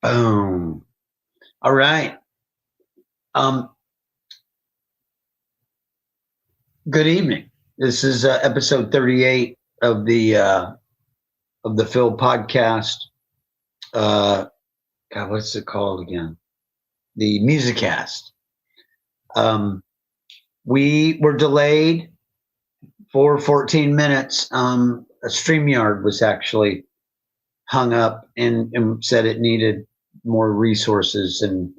Boom. All right. Um, Good evening. This is episode 38 of the Phil podcast. God, what's it called again? The Musicast. We were delayed for 14 minutes. A StreamYard was actually hung up and said it needed more resources and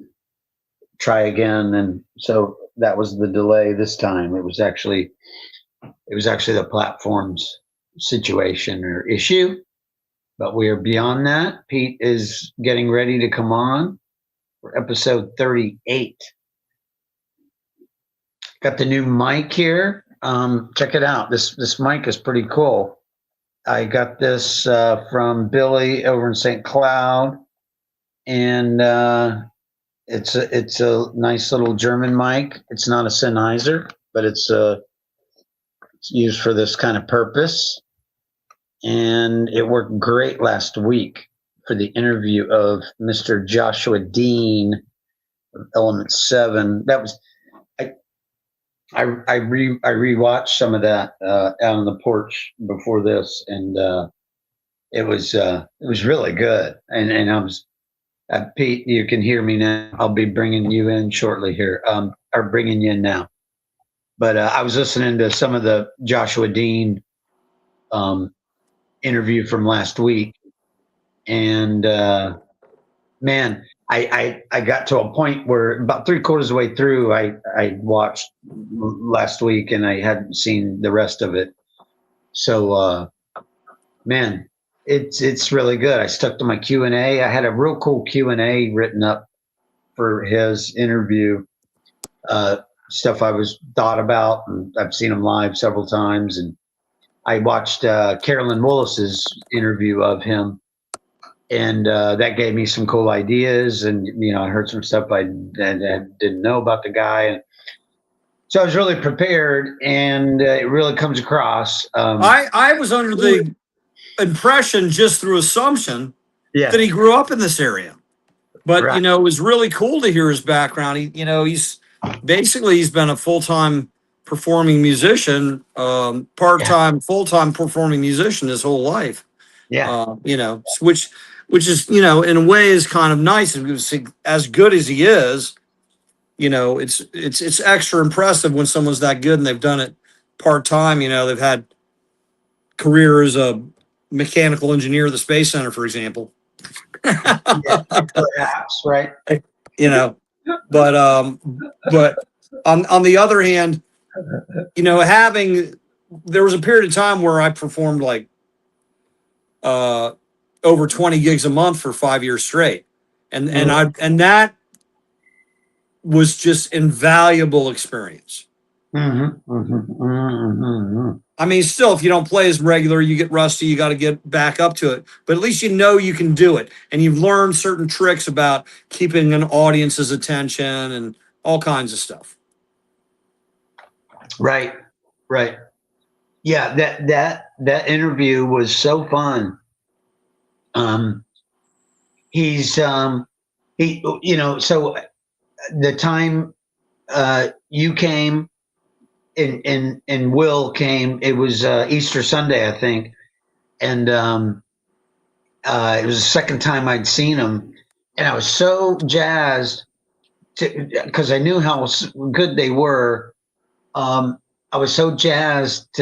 try again. And so that was the delay this time. It was actually the platform's situation or issue, but we are beyond that. Pete is getting ready to come on for episode 38. Got the new mic here. Check it out. This mic is pretty cool. I got this from Billy over in St. Cloud, and it's a nice little German mic. It's not a Sennheiser, but it's used for this kind of purpose, and it worked great last week for the interview of Mr. Joshua Dean of Element 7. That was I rewatched some of that out on the porch before this, and it was really good. And I was Pete, you can hear me now. I'll be bringing you in shortly here, or bringing you in now. But I was listening to some of the Joshua Dean interview from last week, and man, I got to a point where about 3/4 of the way through, I watched last week and I hadn't seen the rest of it. So, man, it's really good. I stuck to my Q&A. I had a real cool Q&A written up for his interview. Stuff I was thought about, and I've seen him live several times. And I watched Carolyn Willis's interview of him. And that gave me some cool ideas, and I heard some stuff I didn't know about the guy, and so I was really prepared, and it really comes across. I was under the impression, just through assumption, that he grew up in this area, but Right. it was really cool to hear his background. He's been a full-time performing musician, part-time, full-time performing musician his whole life. Yeah. Which is, in a way is kind of nice. Because as good as he is, it's extra impressive when someone's that good and they've done it part-time. They've had career as a mechanical engineer at the Space Center, for example. Yeah, perhaps, right. But on the other hand, there was a period of time where I performed like over 20 gigs a month for 5 years straight. And that was just invaluable experience. I mean, still, if you don't play as regular, you get rusty, you got to get back up to it. But at least you can do it. And you've learned certain tricks about keeping an audience's attention and all kinds of stuff. Right. Yeah, that interview was so fun. So the time you came and Will came, it was Easter Sunday, I think, and it was the second time I'd seen him, and I was so jazzed because I knew how good they were. I was so jazzed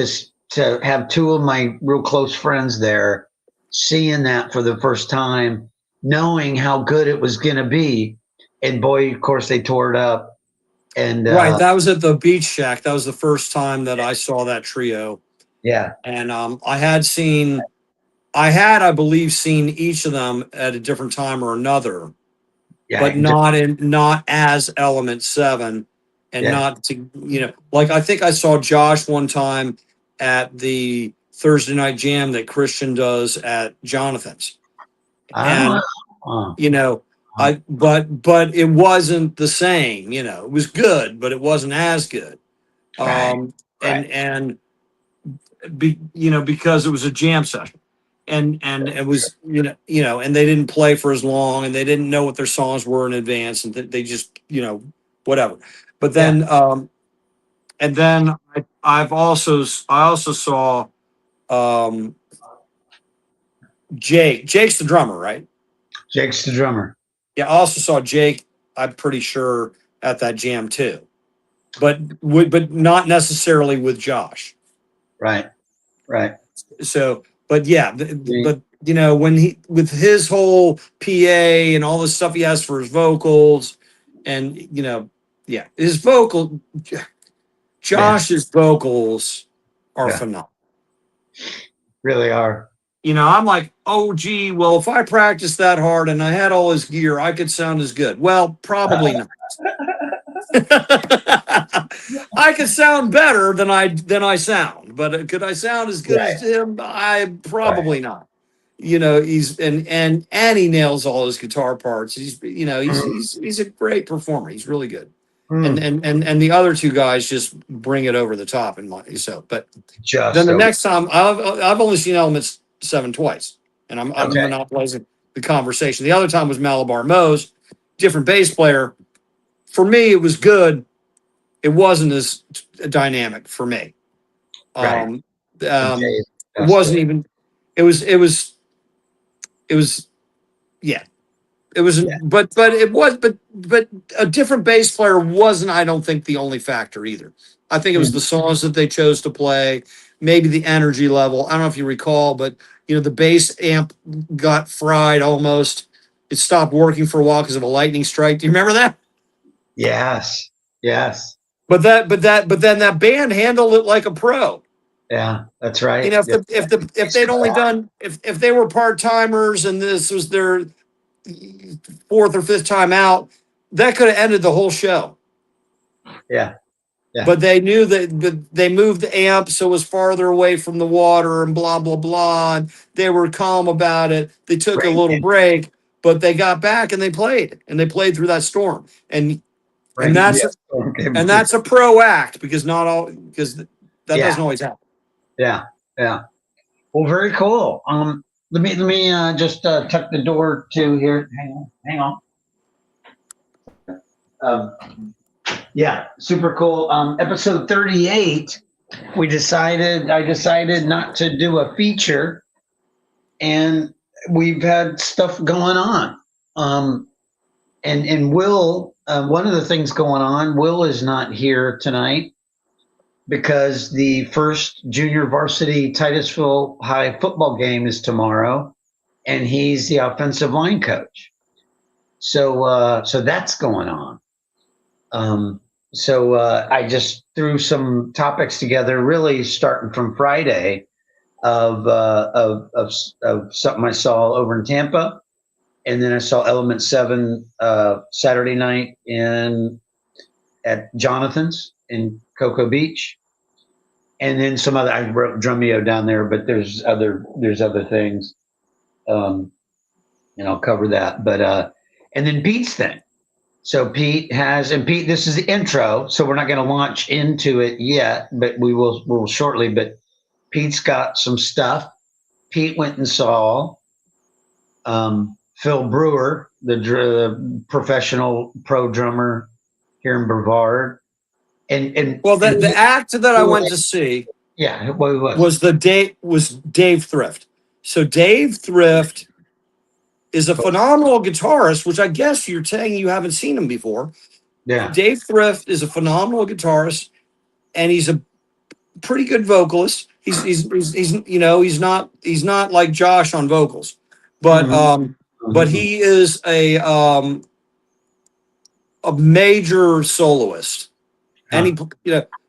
to have two of my real close friends there, seeing that for the first time, knowing how good it was going to be. And boy, of course, they tore it up. And right, that was at the Beach Shack. That was the first time that I saw that trio. Yeah. And I had, I believe, seen each of them at a different time or another, but not as Element 7, and not to, like I think I saw Josh one time at the Thursday night jam that Christian does at Jonathan's. And but it wasn't the same, it was good, but it wasn't as good. Because it was a jam session. and it was and they didn't play for as long, and they didn't know what their songs were in advance, and they just whatever. But then and then I also saw um Jake's the drummer, right? Jake's the drummer. Yeah, I also saw Jake, I'm pretty sure, at that jam too, but not necessarily with Josh. Right. So, but yeah, but when he with his whole PA and all the stuff he has for his vocals, and his vocal, Josh's vocals are phenomenal. Really are. I'm like, oh gee, well, if I practiced that hard and I had all his gear, I could sound as good. Well, probably not. I could sound better than I sound, but could I sound as good as him? I probably not. He's and he nails all his guitar parts. He's a great performer. He's really good. And the other two guys just bring it over the top in my so. But then the next time I've only seen Elements 7 twice, and I'm monopolizing the conversation. The other time was Malabar Mo's, different bass player. For me, it was good. It wasn't as dynamic for me. It wasn't even. It was. But a different bass player wasn't, I don't think, the only factor either. I think it was the songs that they chose to play, maybe the energy level. I don't know if you recall, but the bass amp got fried almost. It stopped working for a while because of a lightning strike. Do you remember that? Yes. But then that band handled it like a pro. Yeah, that's right. If they'd only done if they were part timers and this was their 4th or 5th time out, that could have ended the whole show. Yeah. But they knew that they moved the amp so it was farther away from the water and blah blah blah. And they were calm about it. They took a little break, but they got back and they played through that storm. And that's a pro act because that doesn't always happen. Yeah. Well, very cool. Let me just tuck the door to here. Hang on. Yeah, super cool. Episode 38. I decided not to do a feature, and we've had stuff going on. And Will, one of the things going on, Will is not here tonight because the first junior varsity Titusville High football game is tomorrow, and he's the offensive line coach. So that's going on. I just threw some topics together, really starting from Friday, of something I saw over in Tampa, and then I saw Element 7 Saturday night at Jonathan's in Cocoa Beach, and then some other. I wrote Drumeo down there, but there's other things, and I'll cover that. But and then Pete's thing. So Pete, this is the intro, so we're not going to launch into it yet, but we'll shortly. But Pete's got some stuff. Pete went and saw Phil Brewer, the professional pro drummer here in Brevard. And the act that I went to see, was Dave Thrift. So Dave Thrift is a phenomenal guitarist, which I guess you're saying you haven't seen him before. Yeah. Dave Thrift is a phenomenal guitarist, and he's a pretty good vocalist. He's not like Josh on vocals, but but he is a major soloist, and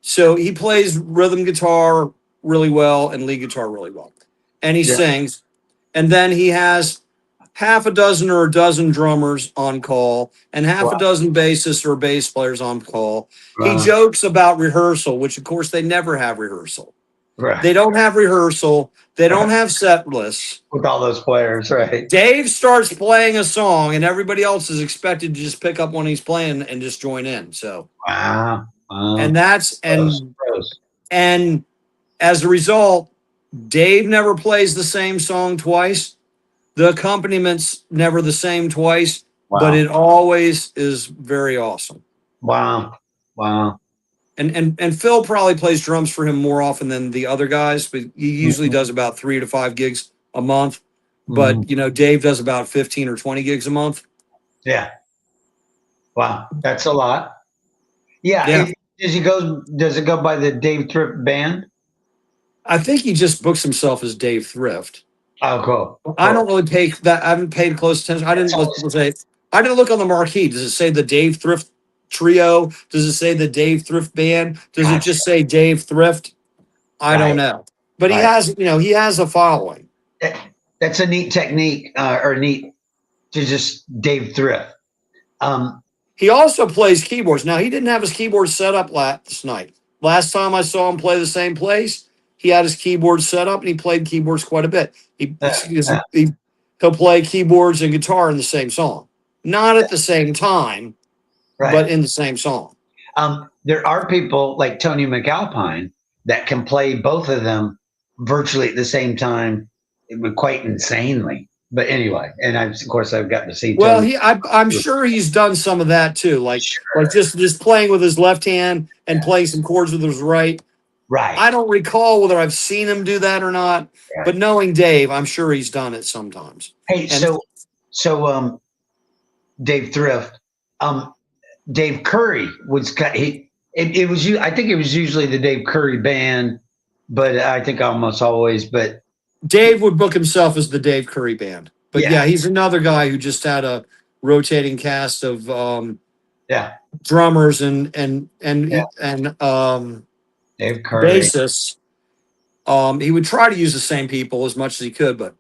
so he plays rhythm guitar really well and lead guitar really well, and he sings, and then he has half a dozen or a dozen drummers on call and half a dozen bassists or bass players on call. He jokes about rehearsal, which of course they never have rehearsal. Right. They don't have rehearsal. They don't have set lists. With all those players, right? Dave starts playing a song and everybody else is expected to just pick up when he's playing and just join in. So wow. And as a result, Dave never plays the same song twice. The accompaniments never the same twice, but it always is very awesome. Wow. Wow. And Phil probably plays drums for him more often than the other guys, but he usually does about 3 to 5 gigs a month. But Dave does about 15 or 20 gigs a month. Yeah. Wow, that's a lot. Yeah. Yeah. Does it go by the Dave Thrift Band? I think he just books himself as Dave Thrift. Oh, cool. I don't really pay that. I haven't paid close attention. I didn't look on the marquee. Does it say the Dave Thrift Trio? Does it say the Dave Thrift Band? Does it just say Dave Thrift? I don't know. But he has a following. That's a neat technique, or neat to just Dave Thrift. He also plays keyboards. Now, he didn't have his keyboard set up last night. Last time I saw him play the same place, he had his keyboard set up and he played keyboards quite a bit. He'll play keyboards and guitar in the same song. Not at the same time, but in the same song. There are people like Tony McAlpine that can play both of them virtually at the same time, quite insanely. But anyway, and of course I've gotten to see. Well, I'm sure he's done some of that too, like just playing with his left hand and playing some chords with his right. Right. I don't recall whether I've seen him do that or not, but knowing Dave, I'm sure he's done it sometimes. Hey, so Dave Thrift, Dave Curry was it was I think it was usually the Dave Curry Band, but I think almost always, but Dave would book himself as the Dave Curry Band. But yeah, he's another guy who just had a rotating cast of drummers and Dave Curry bassists. He would try to use the same people as much as he could, but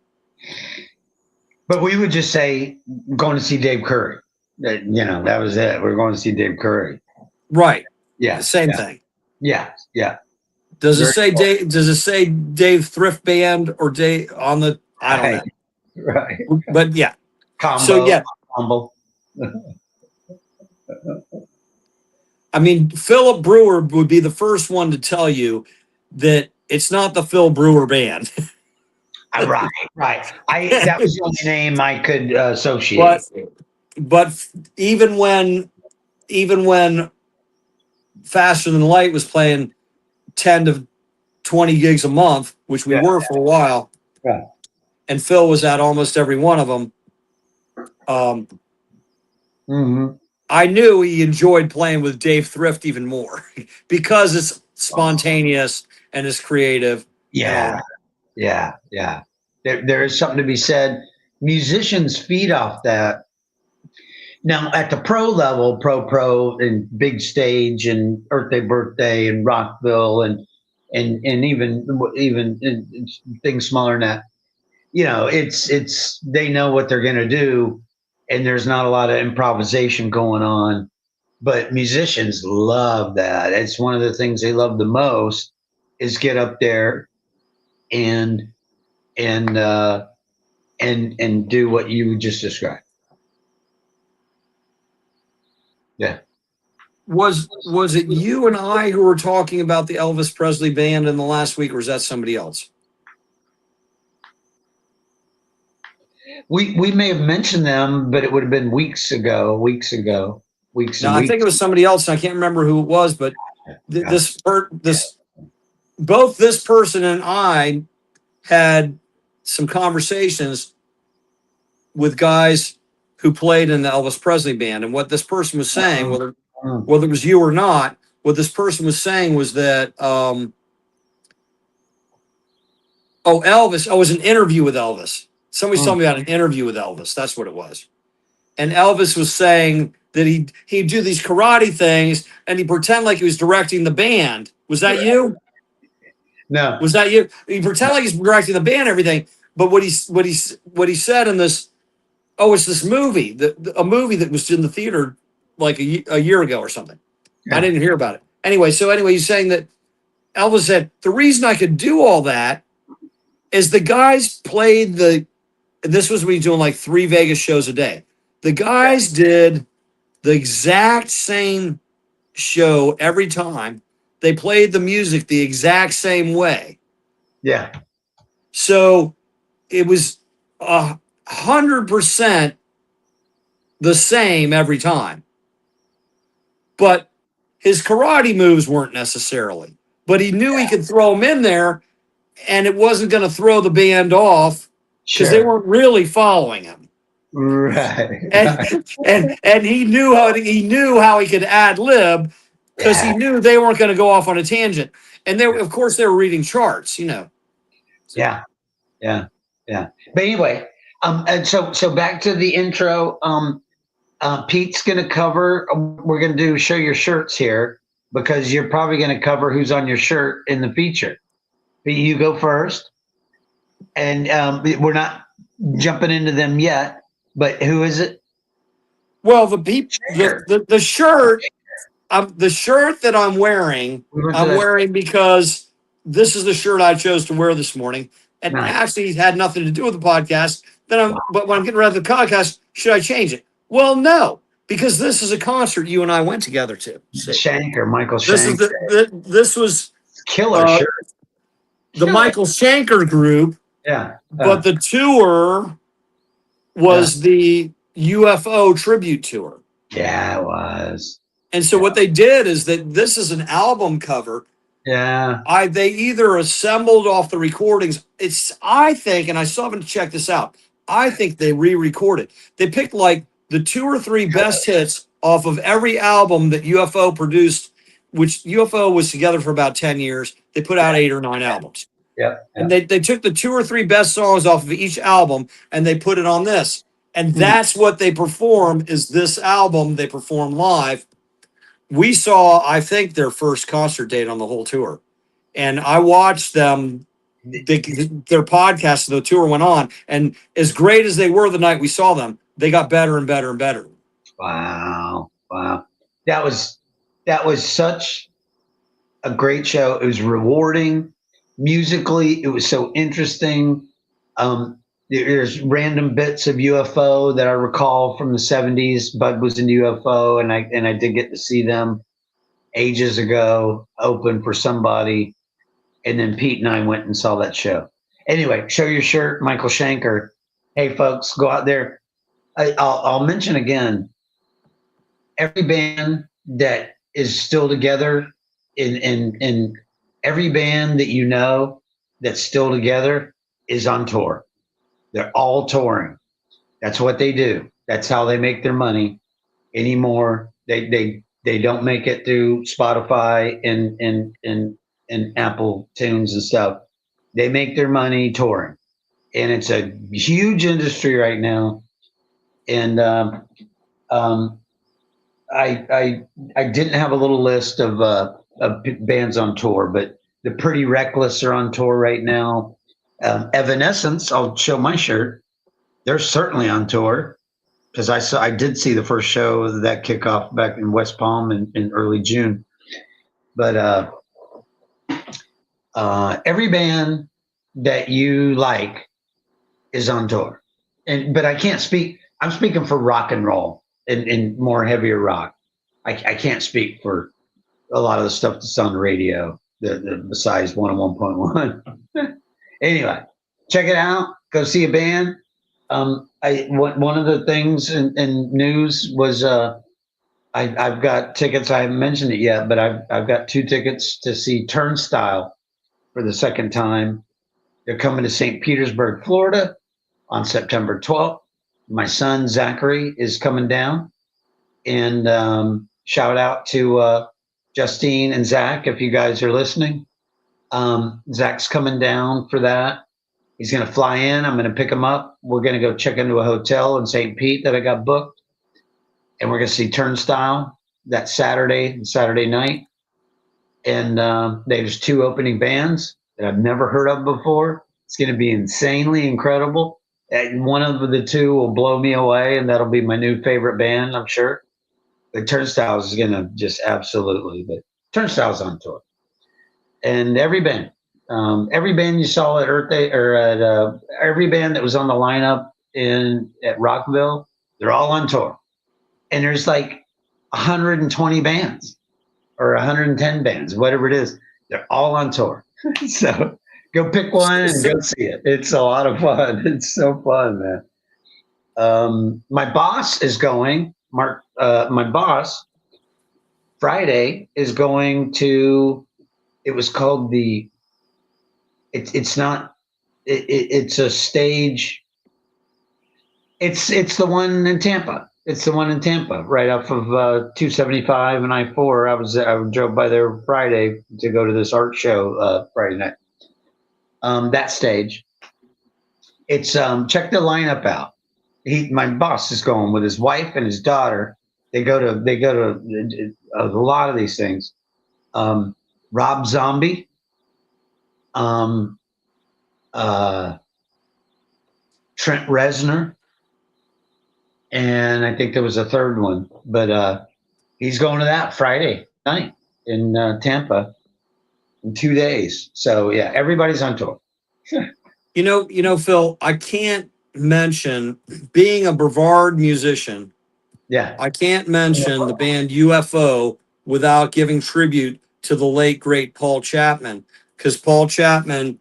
we would just say going to see Dave Curry. That was it. We're going to see Dave Curry. Right. Yeah. Same thing. Yeah. Yeah. Does it say Dave? Does it say Dave Thrift Band or Dave on the? I don't know. Right. But yeah. Combo, so yeah. Combo. I mean, Philip Brewer would be the first one to tell you that it's not the Phil Brewer Band. Right. That was the only name I could associate. But even when Faster Than Light was playing 10 to 20 gigs a month, which we were for a while, and Phil was at almost every one of them, I knew he enjoyed playing with Dave Thrift even more because it's spontaneous and it's creative. Yeah. There is something to be said. Musicians feed off that. Now, at the pro level, pro and big stage and Earth Day Birthday and Rockville and even things smaller than that, it's they know what they're going to do, and there's not a lot of improvisation going on. But musicians love that. It's one of the things they love the most is get up there and do what you just described. Yeah. Was it you and I who were talking about the Elvis Presley Band in the last week, or was that somebody else? We may have mentioned them, but it would have been weeks ago. No, I think it was somebody else. And I can't remember who it was, but both this person and I had some conversations with guys who played in the Elvis Presley Band, and what this person was saying, whether it was you or not, what this person was saying was that Elvis. It was an interview with Elvis. Somebody's telling me about an interview with Elvis. That's what it was. And Elvis was saying that he'd do these karate things and he'd pretend like he was directing the band. Was that you? No. Was that you? He pretended like he's directing the band and everything. But what he said in this, it's this movie, a movie that was in the theater like a year ago or something. Yeah. I didn't hear about it. Anyway, he's saying that Elvis said, the reason I could do all that is the guys played this was when he was doing like 3 Vegas shows a day. The guys did the exact same show every time. They played the music the exact same way. Yeah. So it was 100% the same every time. But his karate moves weren't necessarily. But he knew he could throw them in there, and it wasn't going to throw the band off because they weren't really following him. Right. And he knew how he could ad lib because he knew they weren't going to go off on a tangent. And of course, they were reading charts, Yeah. But anyway, and so back to the intro. Pete's going to cover. We're going to show your shirts here because you're probably going to cover who's on your shirt in the feature. But you go first, and we're not jumping into them yet. But who is it? Well, the shirt. The shirt that I'm wearing because this is the shirt I chose to wear this morning, and actually had nothing to do with the podcast. But when I'm getting ready for the podcast, should I change it? Well, no, because this is a concert you and I went together to. Michael Schenker. This was killer shirt. The Michael Schenker group. Yeah. But the tour was the UFO tribute tour. Yeah, it was. And so what they did is that this is an album cover. Yeah. They either assembled off the recordings. I think, and I still haven't checked this out, I think they re-recorded. They picked like the 2 or 3 best hits off of every album that UFO produced, which UFO was together for about 10 years. They put out 8 or 9 albums. Yeah. And they took the 2 or 3 best songs off of each album and they put it on this. And that's what they perform is this album they perform live. We saw, I think, their first concert date on the whole tour. And I watched them, their podcast, the tour went on. And as great as they were the night we saw them, they got better and better and better. Wow. That was such a great show. It was rewarding. Musically, it was so interesting. There's random bits of UFO that I recall from the 70s. Bud was in UFO, and I did get to see them ages ago, open for somebody. And then Pete and I went and saw that show. Anyway, show your shirt, Michael Schenker. Hey, folks, go out there. I'll mention again, every band that is still together in every band that you know that's still together is on tour. They're all touring. That's what they do. That's how they make their money anymore. They don't make it through Spotify and Apple Tunes and stuff. They make their money touring, and it's a huge industry right now. And I didn't have a little list of bands on tour, but the Pretty Reckless are on tour right now. Evanescence, I'll show my shirt. They're certainly on tour because I did see the first show of that kickoff back in West Palm in early June. But every band that you like is on tour, but I can't speak. I'm speaking for rock and roll and more heavier rock. I can't speak for a lot of the stuff that's on the radio. Besides 101.1. Anyway, check it out. Go see a band. One of the things in news was I've got tickets. I haven't mentioned it yet, but I've got 2 tickets to see Turnstile for the second time. They're coming to St. Petersburg, Florida, on September 12th. My son Zachary is coming down, and shout out to Justine and Zach if you guys are listening. Zach's coming down for that. He's going to fly in. I'm going to pick him up. We're going to go check into a hotel in St. Pete that I got booked. And we're going to see Turnstile that Saturday night. And there's 2 opening bands that I've never heard of before. It's going to be insanely incredible. And one of the 2 will blow me away, and that'll be my new favorite band, I'm sure. But Turnstile is going to just absolutely. But Turnstile's on tour. And every band you saw at Earth Day, or at every band that was on the lineup at Rockville, they're all on tour. And there's like 120 bands or 110 bands, whatever it is. They're all on tour. So Go pick one and go see it. It's a lot of fun. It's so fun, man. My boss is going. Mark, my boss, Friday is going to. It was called the. It's not. It's a stage. It's the one in Tampa. It's the one in Tampa, right off of 275 and I-4. I drove by there Friday to go to this art show Friday night. That stage. It's check the lineup out. My boss is going with his wife and his daughter. They go to a lot of these things. Rob Zombie, um, Trent Reznor, and I think there was a third one, but he's going to that Friday night in Tampa in 2 days. So yeah, everybody's on tour. Phil, I can't mention being a Brevard musician. Yeah. I can't mention the band UFO without giving tribute to the late, great Paul Chapman, because Paul Chapman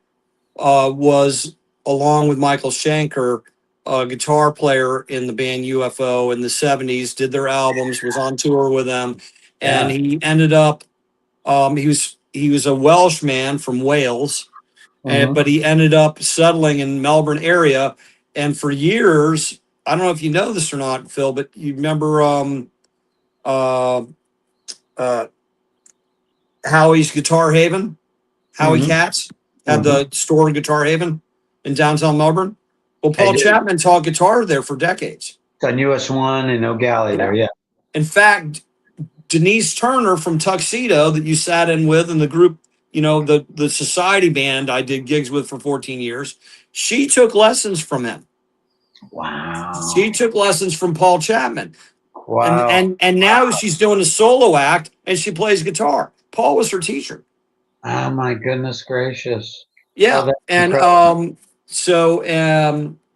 was, along with Michael Schenker, a guitar player in the band UFO in the 70s, did their albums, was on tour with them. And he ended up, he was a Welsh man from Wales, but he ended up settling in Melbourne area. And for years, I don't know if you know this or not, Phil, but you remember Howie's Guitar Haven? Howie Katz had the store in Guitar Haven in downtown Melbourne. Well, Paul Chapman taught guitar there for decades. On US 1 and O'Galley there, yeah. In fact, Denise Turner from Tuxedo that you sat in with in the group, the society band I did gigs with for 14 years, she took lessons from him. Wow. She took lessons from Paul Chapman. Wow. And now she's doing a solo act and she plays guitar. Paul was her teacher. Oh my goodness gracious. Yeah. Oh, and incredible.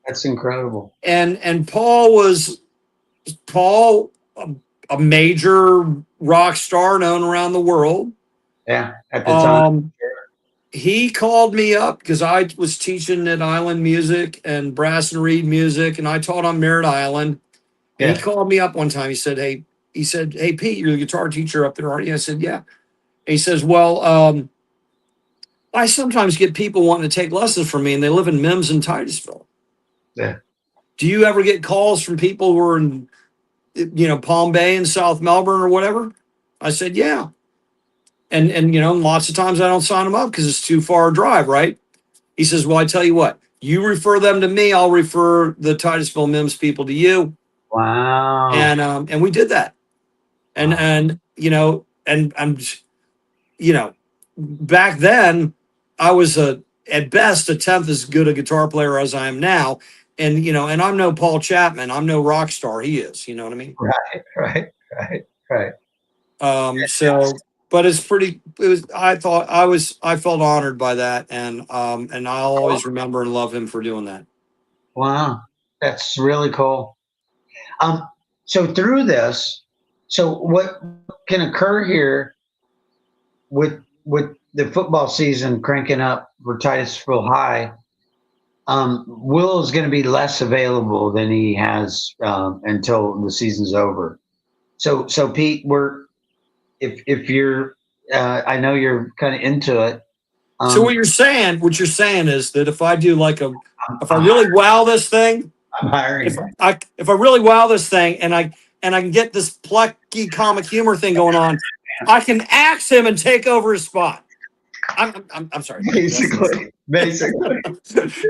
That's incredible. And Paul, a major rock star known around the world. Yeah, at the time. He called me up because I was teaching at Island Music and Brass and Reed Music, and I taught on Merritt Island. And he called me up one time. He said, "Hey, Pete, you're the guitar teacher up there, aren't you?" I said, "Yeah." And he says, "Well, I sometimes get people wanting to take lessons from me, and they live in Mims and Titusville. Yeah. Do you ever get calls from people who are in, Palm Bay and South Melbourne or whatever?" I said, "Yeah." And lots of times I don't sign them up because it's too far a drive, right? He says, "Well, I tell you what, you refer them to me, I'll refer the Titusville Mims people to you." Wow. And we did that. And back then I was at best a tenth as good a guitar player as I am now. And I'm no Paul Chapman, I'm no rock star. He is, you know what I mean? Right. But I felt honored by that. And I'll always remember and love him for doing that. Wow. That's really cool. So through this, what can occur here with the football season cranking up for Titusville High, Will is going to be less available than he has until the season's over. So Pete, if you're, I know you're kind of into it. So what you're saying is that if I do if I really wow this thing, I'm hiring. If I really wow this thing and I can get this plucky comic humor thing going on, I can axe him and take over his spot. I'm sorry. Basically.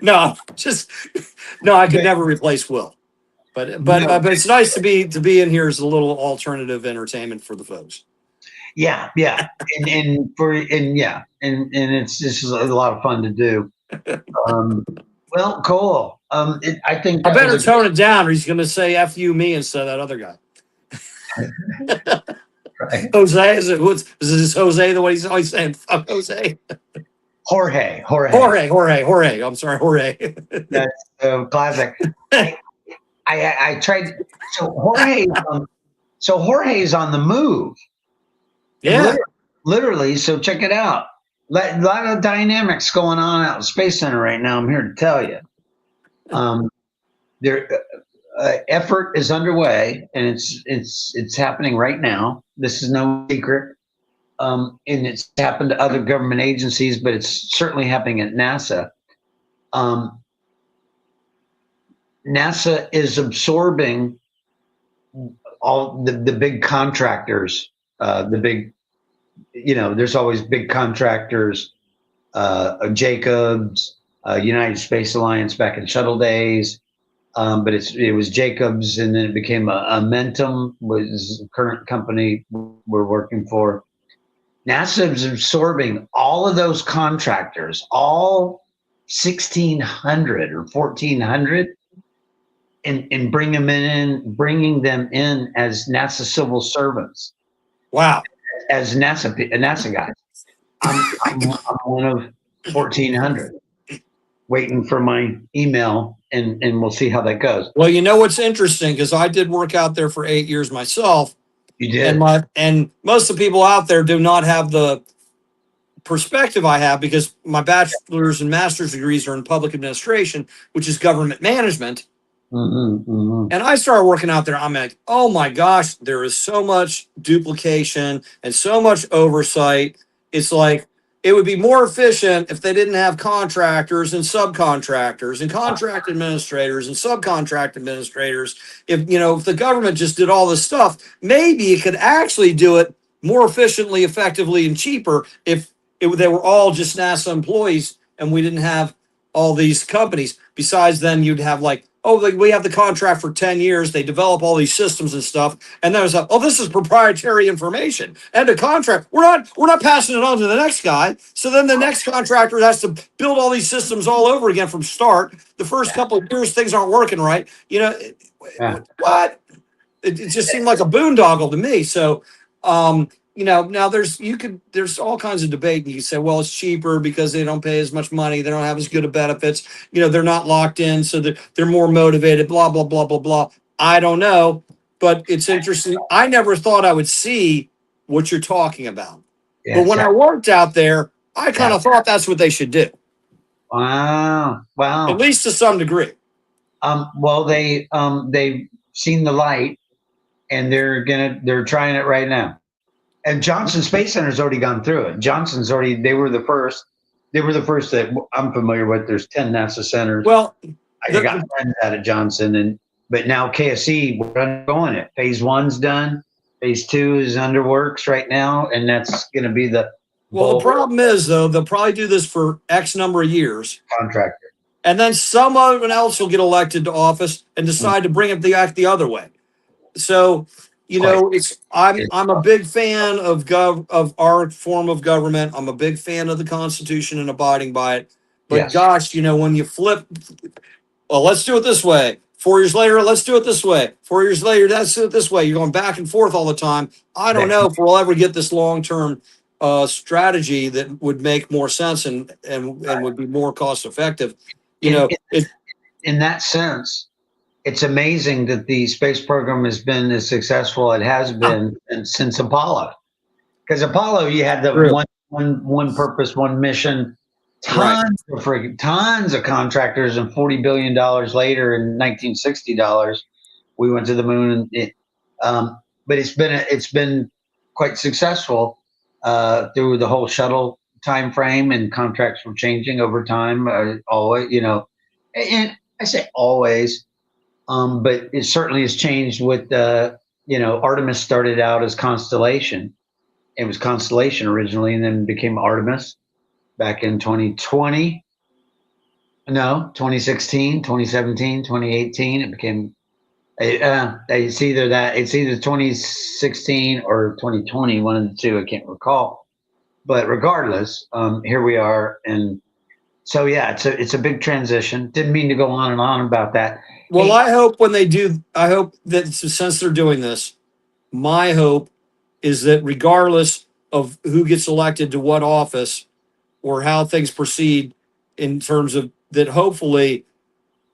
No, I could never replace Will. But it's nice to be in here as a little alternative entertainment for the folks. Yeah. And it's just a lot of fun to do. Well, cool. I think I better tone it down, or he's going to say "F you, me" instead of that other guy. Right. Jose, is this Jose? The way he's always saying "fuck Jose." Jorge. I'm sorry, Jorge. That's classic. I tried. So Jorge's on the move. Yeah. Literally. So check it out. lot of dynamics going on out in Space Center right now. I'm here to tell you. Their effort is underway, and it's happening right now. This is no secret, and it's happened to other government agencies, but it's certainly happening at NASA. NASA is absorbing all the big contractors, the big, there's always big contractors, Jacobs, United Space Alliance back in shuttle days. But it was Jacobs, and then it became Amentum, was the current company we're working for. NASA is absorbing all of those contractors, all 1,600 or 1,400, and bringing them in as NASA civil servants. Wow. As NASA guys. I'm one of 1,400, waiting for my email, and we'll see how that goes. Well, you know what's interesting, because I did work out there for 8 years myself. You did. And most of the people out there do not have the perspective I have, because my bachelor's and master's degrees are in public administration, which is government management. And I started working out there. I'm like, oh my gosh, there is so much duplication and so much oversight. It's like, it would be more efficient if they didn't have contractors and subcontractors and contract administrators and subcontract administrators. If the government just did all this stuff, maybe it could actually do it more efficiently, effectively, and cheaper if they were all just NASA employees and we didn't have all these companies. Besides, then you'd have we have the contract for 10 years. They develop all these systems and stuff. And then it's like, this is proprietary information. And the contract, we're not passing it on to the next guy. So then the next contractor has to build all these systems all over again from start. The first couple of years, things aren't working right. What? It just seemed like a boondoggle to me. So, now there's all kinds of debate, and you can say, well, it's cheaper because they don't pay as much money, they don't have as good of benefits, they're not locked in, so they're more motivated, blah blah blah blah blah. I don't know, but it's interesting. I never thought I would see what you're talking about, but when I worked out there, I kind of thought that's what they should do. Wow, at least to some degree. Well, they've seen the light, and they're trying it right now. And Johnson Space Center's already gone through it. They were the first that I'm familiar with. There's 10 NASA centers. Well, I got friends out of Johnson, but now KSC, we're undergoing it. Phase 1's done. Phase 2 is under works right now, and that's going to be the. Well, the problem is, though, they'll probably do this for X number of years. Contractor. And then someone else will get elected to office and decide to bring it the other way. So, I'm a big fan of our form of government. I'm a big fan of the Constitution and abiding by it. But gosh, when you flip, well, let's do it this way. 4 years later, let's do it this way. 4 years later, let's do it this way. You're going back and forth all the time. I don't know if we'll ever get this long-term strategy that would make more sense and would be more cost effective. In that sense, it's amazing that the space program has been as successful it has been since Apollo. Because Apollo, you had the one purpose, one mission, tons of contractors, and $40 billion later in 1960 dollars, we went to the moon. But it's been quite successful through the whole shuttle time frame, and contracts were changing over time. Always, and I say always. But it certainly has changed with, Artemis started out as Constellation. It was Constellation originally, and then became Artemis back in 2016, 2017, 2018. It became, it's either 2016 or 2020, one of the two, I can't recall. But regardless, here we are. And so, it's a big transition. Didn't mean to go on and on about that. Well, I hope that since they're doing this, my hope is that regardless of who gets elected to what office or how things proceed in terms of that, hopefully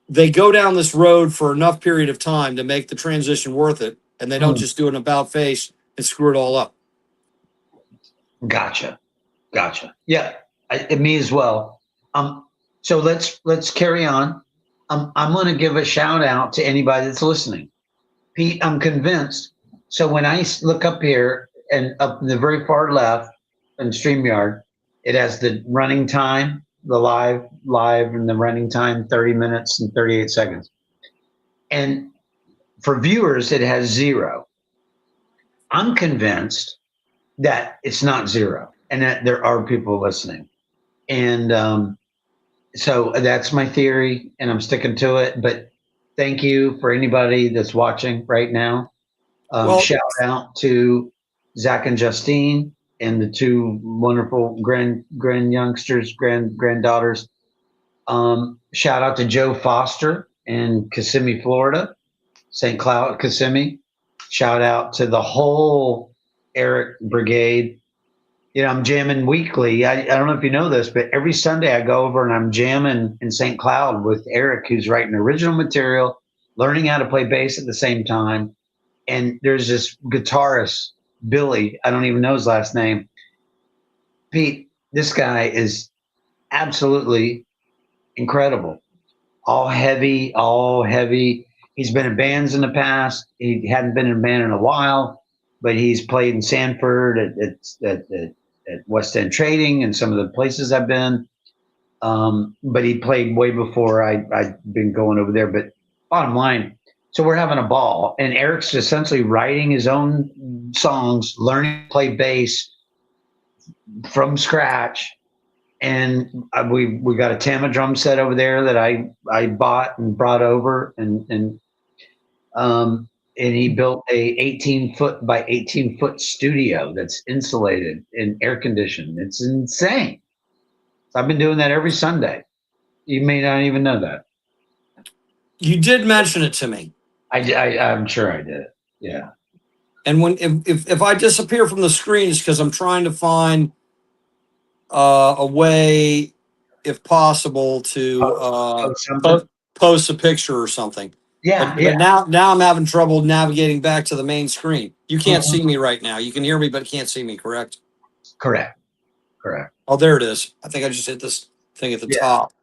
they go down this road for enough period of time to make the transition worth it, and they don't just do an about face and screw it all up. Gotcha. Yeah. Me as well. So let's carry on. I'm going to give a shout out to anybody that's listening. Pete, I'm convinced. So when I look up here and up in the very far left in StreamYard, it has the running time, the live, and the running time, 30 minutes and 38 seconds. And for viewers, it has 0. I'm convinced that it's not 0 and that there are people listening. And so that's my theory, and I'm sticking to it. But thank you for anybody that's watching right now. Well, Shout out to Zach and Justine and the 2 wonderful granddaughters. Shout out to Joe Foster in Kissimmee, Florida, St. Cloud, Kissimmee. Shout out to the whole Eric Brigade. You know, I'm jamming weekly. I don't know if you know this, but every Sunday I go over and I'm jamming in St. Cloud with Eric, who's writing original material, learning how to play bass at the same time. And there's this guitarist, Billy. I don't even know his last name. Pete, this guy is absolutely incredible. All heavy, all heavy. He's been in bands in the past. He hadn't been in a band in a while, but he's played in Sanford at West End Trading and some of the places I've been. But he played way before I'd been going over there. But bottom line, so we're having a ball, and Eric's essentially writing his own songs, learning to play bass from scratch. And we got a Tama drum set over there that I bought and brought over, and he built a 18-foot by 18-foot studio that's insulated and air conditioned. It's insane. I've been doing that every Sunday. You may not even know that. You did mention it to me. I'm sure I did. Yeah. And if I disappear from the screen, it's because I'm trying to find a way, if possible, to post a picture or something. Yeah. But now I'm having trouble navigating back to the main screen. You can't see me right now. You can hear me, but can't see me. Correct? Correct. Oh, there it is. I think I just hit this thing at the top.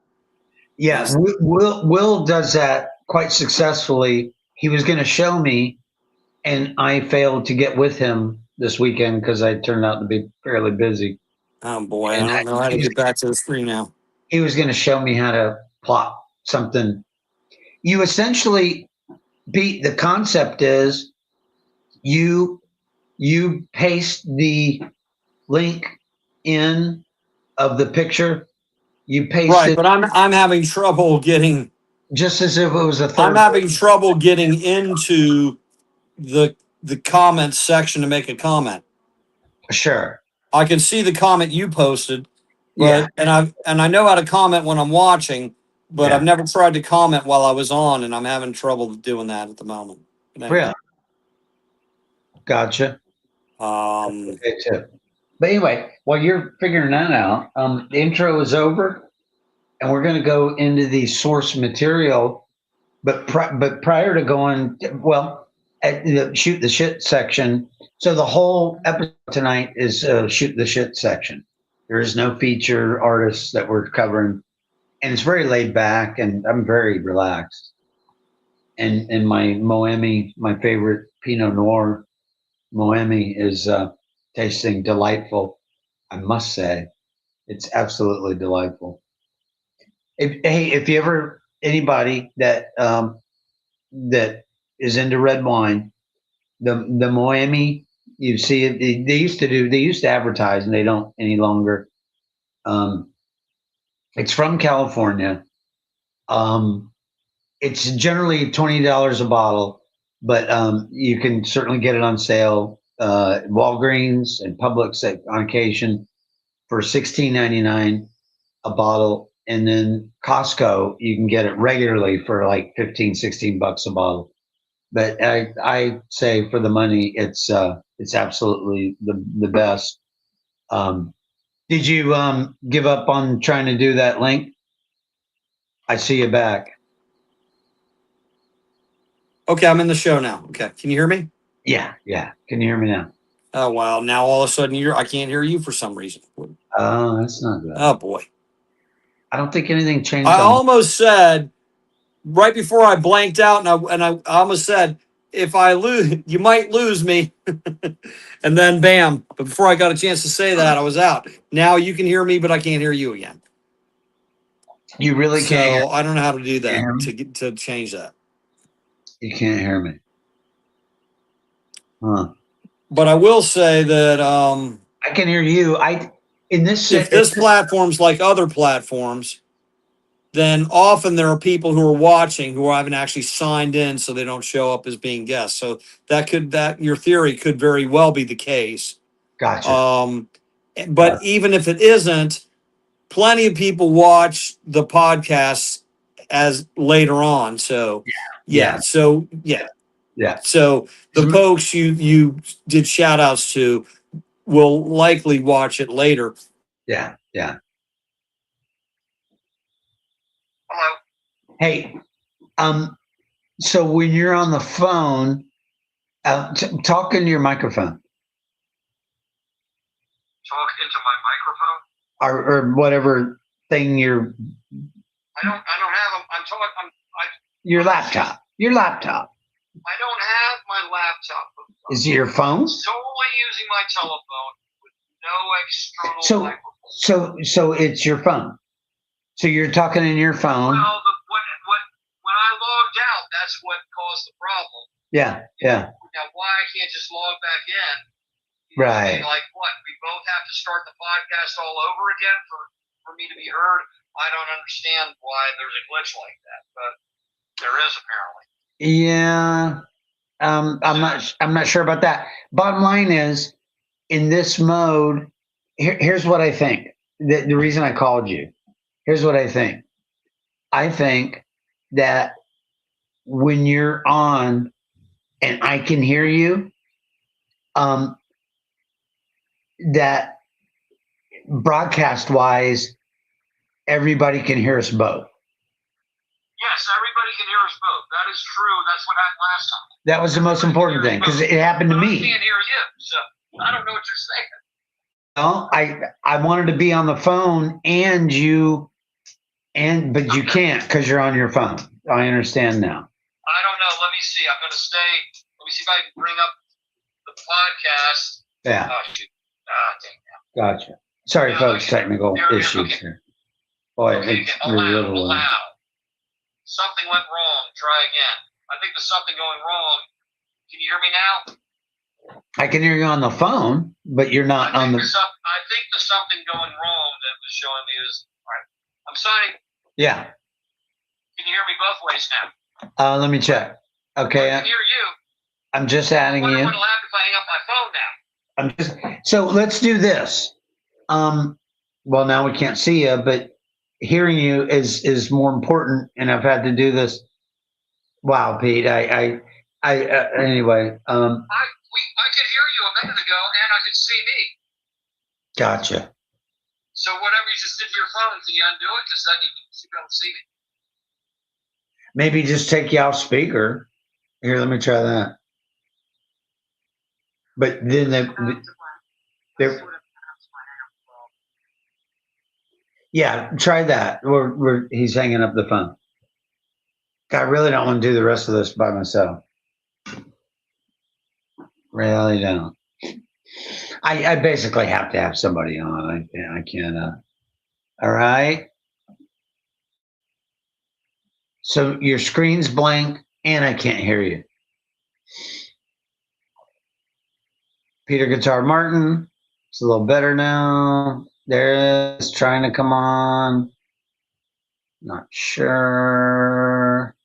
Yeah. Will does that quite successfully. He was going to show me, and I failed to get with him this weekend because I turned out to be fairly busy. Oh boy, I don't know how to get back to the screen now. He was going to show me how to plot something. You essentially, Pete, the concept is you paste the link in of the picture. You paste it, but I'm having trouble getting, just as if it was a third. I'm having trouble getting into the comments section to make a comment. Sure. I can see the comment you posted, but and I know how to comment when I'm watching, but I've never tried to comment while I was on, and I'm having trouble doing that at the moment. Really? Gotcha. Okay, too. But anyway, while you're figuring that out, the intro is over, and we're going to go into the source material. But prior to going, well, at the shoot the shit section. So the whole episode tonight is shoot the shit section. There is no feature artists that we're covering, and it's very laid back, and I'm very relaxed. And my Moemi, my favorite Pinot Noir Moemi, is tasting delightful. I must say, it's absolutely delightful. If you ever anybody that that is into red wine, the Moemi, you see it. They used to advertise, and they don't any longer. It's from California. It's generally $20 a bottle, but you can certainly get it on sale. Walgreens and Publix on occasion for $16.99 a bottle, and then Costco you can get it regularly for like $15-16 a bottle. But I say for the money, it's absolutely the best. Did you give up on trying to do that link? I see you back. Okay, I'm in the show now. Okay, can you hear me? Yeah. Can you hear me now? Oh wow! Now all of a sudden I can't hear you for some reason. Oh, that's not good. Oh boy. I don't think anything changed. I almost said right before I blanked out, and I almost said, if I lose, you might lose me. And then bam. But before I got a chance to say that, I was out. Now you can hear me, but I can't hear you again. You really can't hear So I don't know how to do that me? to change that. You can't hear me. Huh. But I will say that I can hear you. if this platform's like other platforms, then often there are people who are watching who haven't actually signed in, so they don't show up as being guests. So that your theory could very well be the case. Gotcha. But even if it isn't, plenty of people watch the podcasts as later on. So Yeah. So So the folks you did shout outs to will likely watch it later. Yeah. Hello. Hey, so when you're on the phone, talk into your microphone. Talk into my microphone? Or whatever thing you're. I don't have them. I'm talking. Your laptop. Your laptop. I don't have my laptop. Is it your phone? Solely using my telephone with no external microphone. So it's your phone. So you're talking in your phone. Well, when I logged out, that's what caused the problem. Yeah. Now, why I can't just log back in? Right. Like what? We both have to start the podcast all over again for me to be heard. I don't understand why there's a glitch like that, but there is apparently. Yeah. I'm not sure about that. Bottom line is, in this mode, here's what I think. The reason I called you. Here's what I think. I think that when you're on and I can hear you, that broadcast wise, everybody can hear us both. Yes, everybody can hear us both. That is true. That's what happened last time. That was the most important thing because it happened to me. I can't hear you, so I don't know what you're saying. Well, I wanted to be on the phone and but you can't because you're on your phone. I understand now. I don't know. Let me see. I'm going to stay. Let me see if I can bring up the podcast. Yeah. Oh, shoot. Dang. Gotcha. Sorry, folks. Technical issues here. Boy, it's allow. Something went wrong. Try again. I think there's something going wrong. Can you hear me now? I can hear you on the phone, but you're not on the. I think there's something going wrong that was showing me is. All right. I'm signing. Yeah. Can you hear me both ways now? Let me check. Okay. I can hear you. I'm just adding you. What'll happen if I hang up my phone now? So let's do this. Well, now we can't see you, but hearing you is more important, and I've had to do this. Wow, Pete. Anyway. I could hear you a minute ago, and I could see me. Gotcha. So whatever you just did to your phone, can you undo it? Because then you can be able to see me. Maybe just take you off speaker. Here, let me try that. But then yeah, try that. He's hanging up the phone. I really don't want to do the rest of this by myself. Really don't. I basically have to have somebody on. I can't. All right. So your screen's blank and I can't hear you. Peter Guitar Martin. It's a little better now. There it is, trying to come on. Not sure.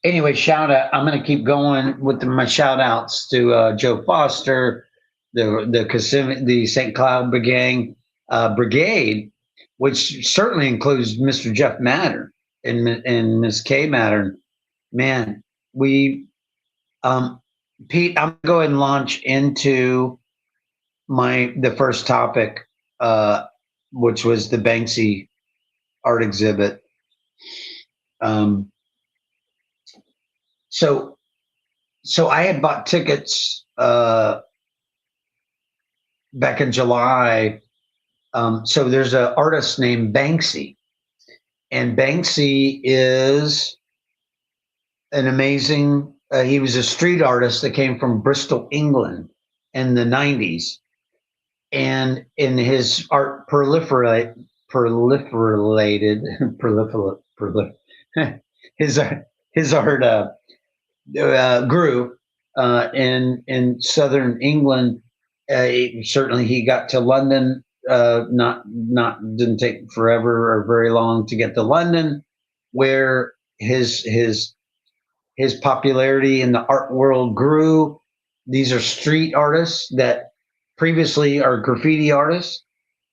Anyway, shout out. I'm going to keep going with my shout outs to Joe Foster, the St. Cloud Brigade, which certainly includes Mr. Jeff Matter and Miss Kay Matter. Man, Pete, I'm going to go ahead and launch into the first topic, which was the Banksy art exhibit. So I had bought tickets back in July. So there's an artist named Banksy, and Banksy is an amazing. He was a street artist that came from Bristol, England, in the '90s, and in his art proliferated, his his art grew in southern England. Certainly, he got to London. Not didn't take forever or very long to get to London, where his popularity in the art world grew. These are street artists that previously are graffiti artists,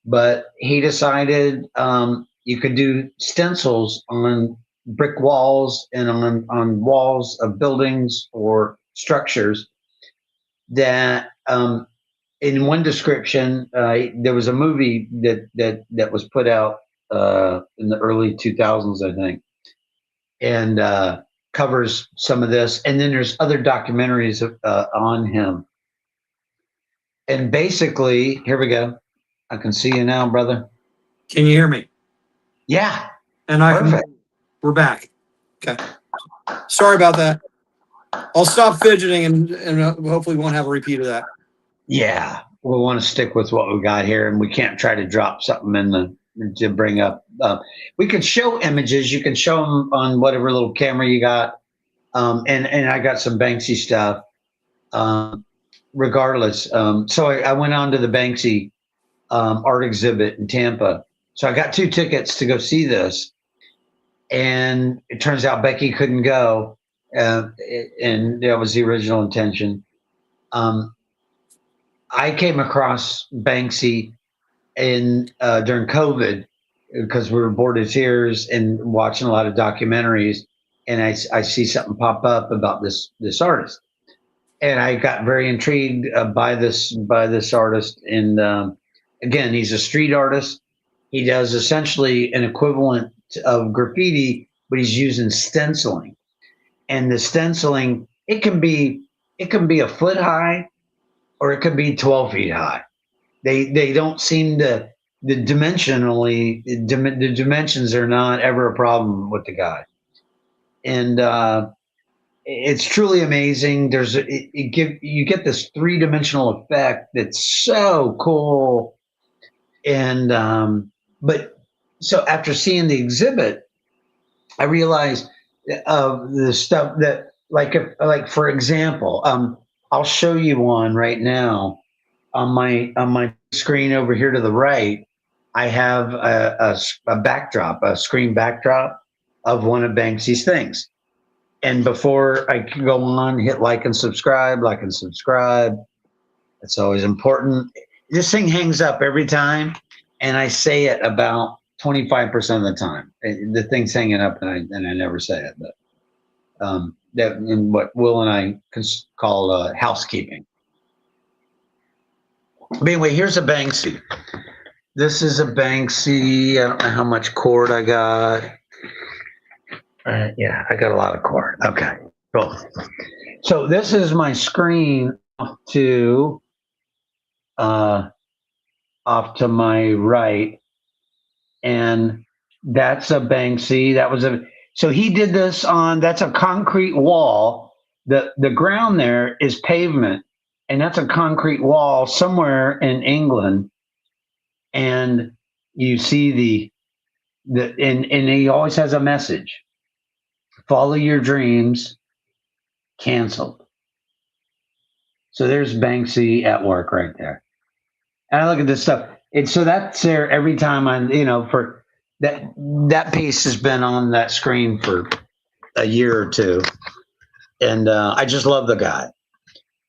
but he decided you could do stencils on brick walls and on walls of buildings or structures that in one description there was a movie that was put out in the early 2000s, I think, and covers some of this, and then there's other documentaries on him. And basically, here we go. I can see you now, brother. Can you hear me? Yeah. And we're back. Okay. Sorry about that. I'll stop fidgeting and hopefully won't have a repeat of that. Yeah. We want to stick with what we got here, and we can't try to drop something to bring up. We can show images. You can show them on whatever little camera you got. And I got some Banksy stuff. Regardless. So I went on to the Banksy art exhibit in Tampa. So I got 2 tickets to go see this. And it turns out Becky couldn't go. And that was the original intention. I came across Banksy during COVID because we were bored to tears and watching a lot of documentaries. And I see something pop up about this artist. And I got very intrigued by this artist. And again, he's a street artist. He does essentially an equivalent of graffiti, but he's using stenciling. And the stenciling, it can be a foot high, or it could be 12 feet high. They don't seem to the dimensions are not ever a problem with the guy. And it's truly amazing. You get this 3-dimensional effect that's so cool. And but so after seeing the exhibit, I realized the stuff that like for example, I'll show you one right now on my screen over here to the right. I have a backdrop, a screen backdrop of one of Banksy's things. And before I can go on, hit like and subscribe. It's always important. This thing hangs up every time, and I say it about 25% of the time. The thing's hanging up, and I never say it. But that in what Will and I call housekeeping. But anyway, here's a Banksy. This is a Banksy. I don't know how much cord I got. Yeah, I got a lot of cord. Okay, cool. So this is my screen off to my right, and that's a Banksy. So he did this on. That's a concrete wall. The ground there is pavement, and that's a concrete wall somewhere in England. And you see and he always has a message. Follow your dreams, canceled. So there's Banksy at work right there. And I look at this stuff. So that's there every time for that piece has been on that screen for a year or two. And I just love the guy.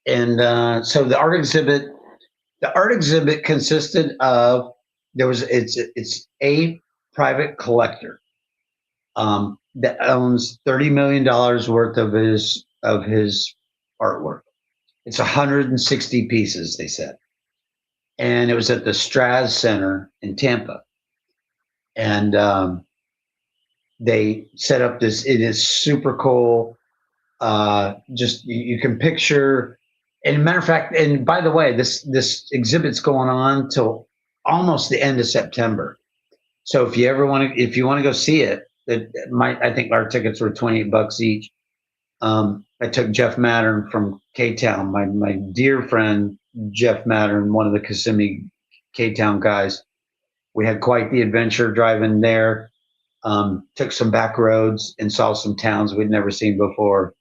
And so the art exhibit consisted of, it's a private collector that owns $30 million worth of his artwork. It's 160 pieces, they said. And it was at the Straz Center in Tampa. And they set up this, it is super cool. Just you can picture And matter of fact, and by the way, this exhibit's going on till almost the end of September. So if you ever want to, if you want to go see it, I think our tickets were $28 each. I took Jeff Mattern from K-Town, my dear friend Jeff Mattern, one of the Kissimmee K-Town guys. We had quite the adventure driving there. Took some back roads and saw some towns we'd never seen before.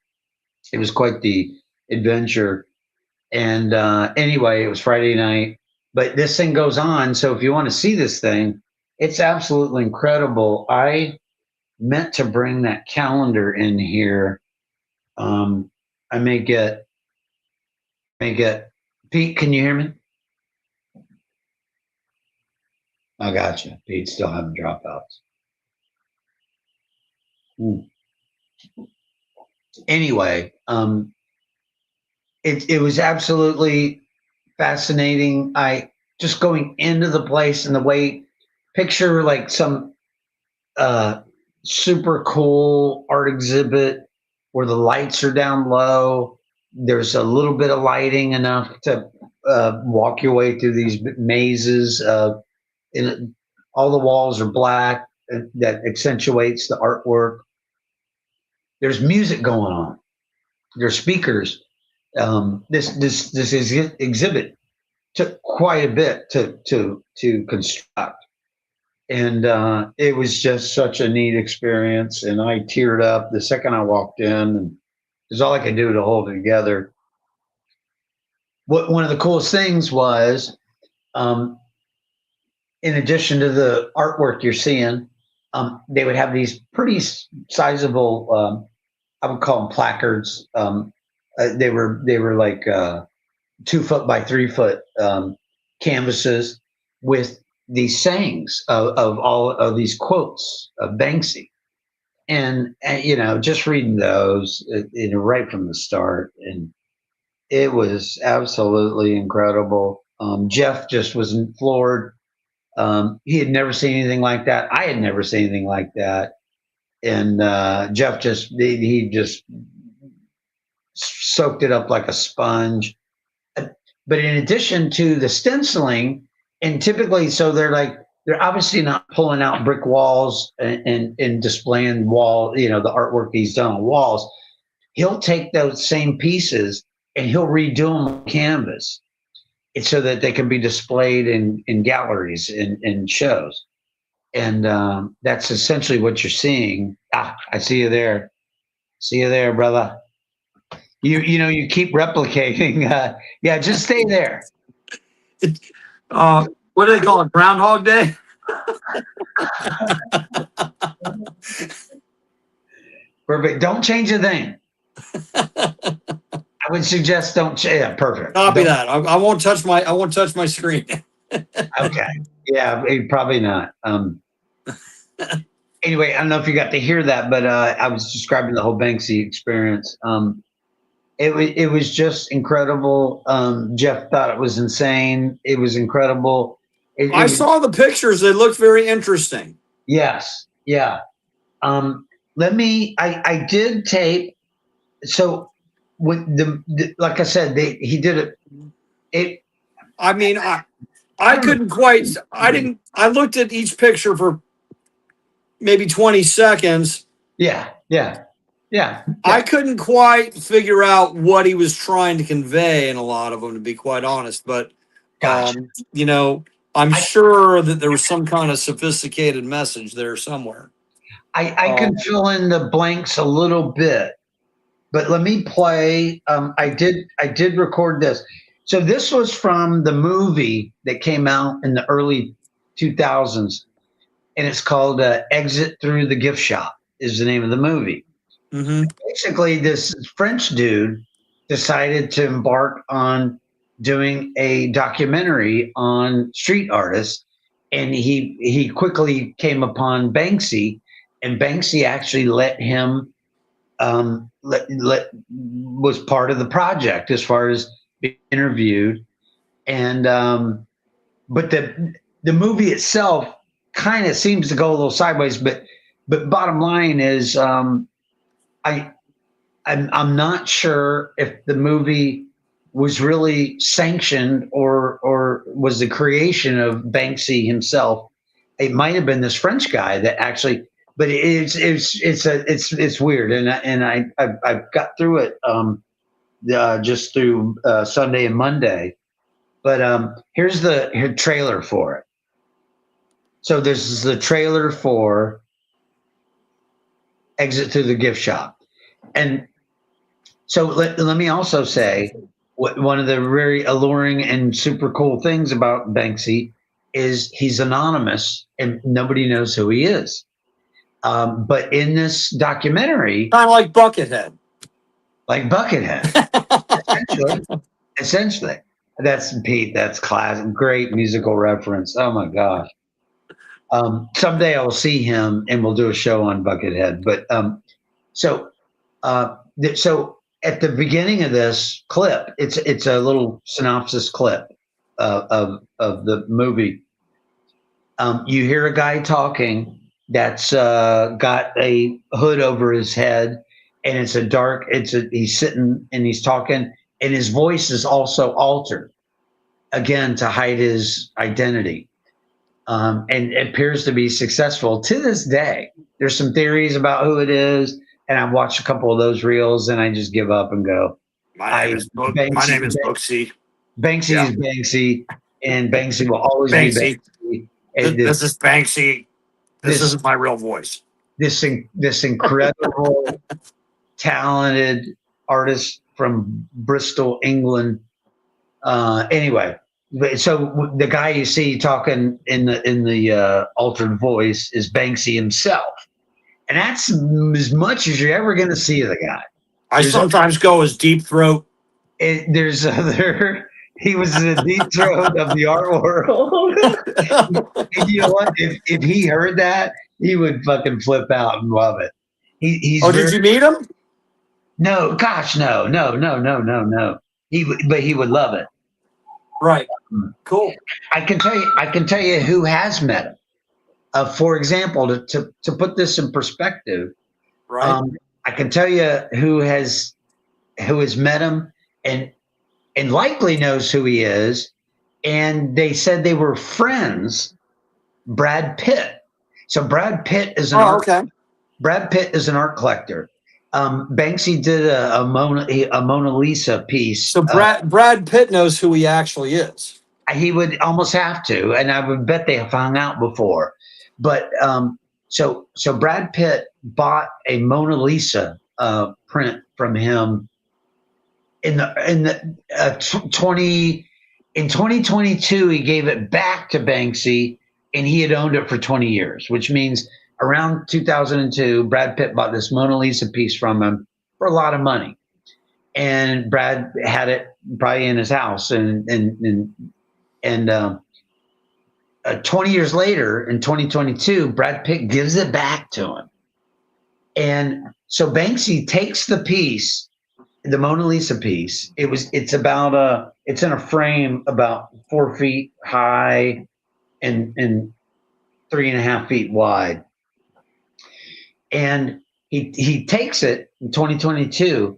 It was quite the adventure. And anyway, it was Friday night, but this thing goes on. So if you want to see this thing, it's absolutely incredible. I meant to bring that calendar in here. I may get Pete. Can you hear me? I got you. Pete's still having dropouts. Anyway, it was absolutely fascinating. I just going into the place and the way, picture like some super cool art exhibit where the lights are down low. There's a little bit of lighting enough to walk your way through these mazes. And all the walls are black. That accentuates the artwork. There's music going on. There's speakers. This exhibit took quite a bit to construct, and it was just such a neat experience. And I teared up the second I walked in, and it was all I could do to hold it together. One of the coolest things was, in addition to the artwork you're seeing, they would have these pretty sizable, I would call them placards. They were like 2 foot by 3 foot canvases with these sayings of all of these quotes of Banksy, and just reading those right from the start, and it was absolutely incredible. Jeff just was floored. He had never seen anything like that. I had never seen anything like that. And Jeff he just soaked it up like a sponge. But in addition to the stenciling, and typically, so they're obviously not pulling out brick walls and displaying the artwork he's done on walls. He'll take those same pieces and he'll redo them on canvas, so that they can be displayed in galleries and shows. And that's essentially what you're seeing. I see you there. See you there, brother. You keep replicating. Yeah, just stay there. What do they call it? Groundhog Day? Perfect. Don't change a thing. I would suggest don't. Yeah, perfect. Copy that. I won't touch my screen. Okay. Yeah, probably not. Anyway, I don't know if you got to hear that, but I was describing the whole Banksy experience. It was just incredible. Jeff thought it was insane. It was incredible. I saw the pictures. They looked very interesting. Yes. Yeah. I did tape. So with like I said, he did it. I mean, I couldn't quite. I looked at each picture for maybe 20 seconds. Yeah. I couldn't quite figure out what he was trying to convey in a lot of them, to be quite honest. But, Gotcha. I'm sure that there was some kind of sophisticated message there somewhere. I can fill in the blanks a little bit, but let me play. I did record this. So this was from the movie that came out in the early 2000s, and it's called Exit Through the Gift Shop is the name of the movie. Mm-hmm. Basically, this French dude decided to embark on doing a documentary on street artists, and he quickly came upon Banksy, and Banksy actually let him was part of the project as far as being interviewed, and but the movie itself kind of seems to go a little sideways, but bottom line is I'm not sure if the movie was really sanctioned or was the creation of Banksy himself. It might have been this French guy that actually, but it's weird, and I got through it just through Sunday and Monday. But here's the trailer for it. So this is the trailer for Exit Through the Gift Shop, and so let me also say, one of the very alluring and super cool things about Banksy is he's anonymous and nobody knows who he is. But in this documentary, kind of like Buckethead. Like Buckethead, essentially. That's Pete. That's classic. Great musical reference. Oh my gosh. Someday I'll see him and we'll do a show on Buckethead. But so at the beginning of this clip, it's a little synopsis clip of the movie. You hear a guy talking that's got a hood over his head, and he's sitting and he's talking, and his voice is also altered, again, to hide his identity. And it appears to be successful to this day. There's some theories about who it is, and I've watched a couple of those reels, and I just give up and go. My name is Banksy. Banksy is Banksy, and Banksy will always be Banksy. This is Banksy. This isn't my real voice. This incredible, talented artist from Bristol, England. Anyway, so the guy you see talking in the altered voice is Banksy himself, and that's as much as you're ever going to see of the guy. I sometimes go as Deep Throat. He was in the deep throat of the art world. And you know what? If he heard that, he would fucking flip out and love it. Did you meet him? No, gosh, no. But he would love it. Right. Cool. I can tell you who has met him. For example, to put this in perspective, right. I can tell you who has met him and likely knows who he is, and they said they were friends. Brad Pitt. So Brad Pitt is Brad Pitt is an art collector. Banksy did a Mona Lisa piece. So Brad Pitt knows who he actually is. He would almost have to, and I would bet they have hung out before. But so Brad Pitt bought a Mona Lisa print from him in 2022. He gave it back to Banksy, and he had owned it for 20 years, which means around 2002, Brad Pitt bought this Mona Lisa piece from him for a lot of money. And Brad had it probably in his house. And 20 years later, in 2022, Brad Pitt gives it back to him. And so Banksy takes the piece, the Mona Lisa piece. It's in a frame about 4 feet high and 3.5 feet wide. And he takes it in 2022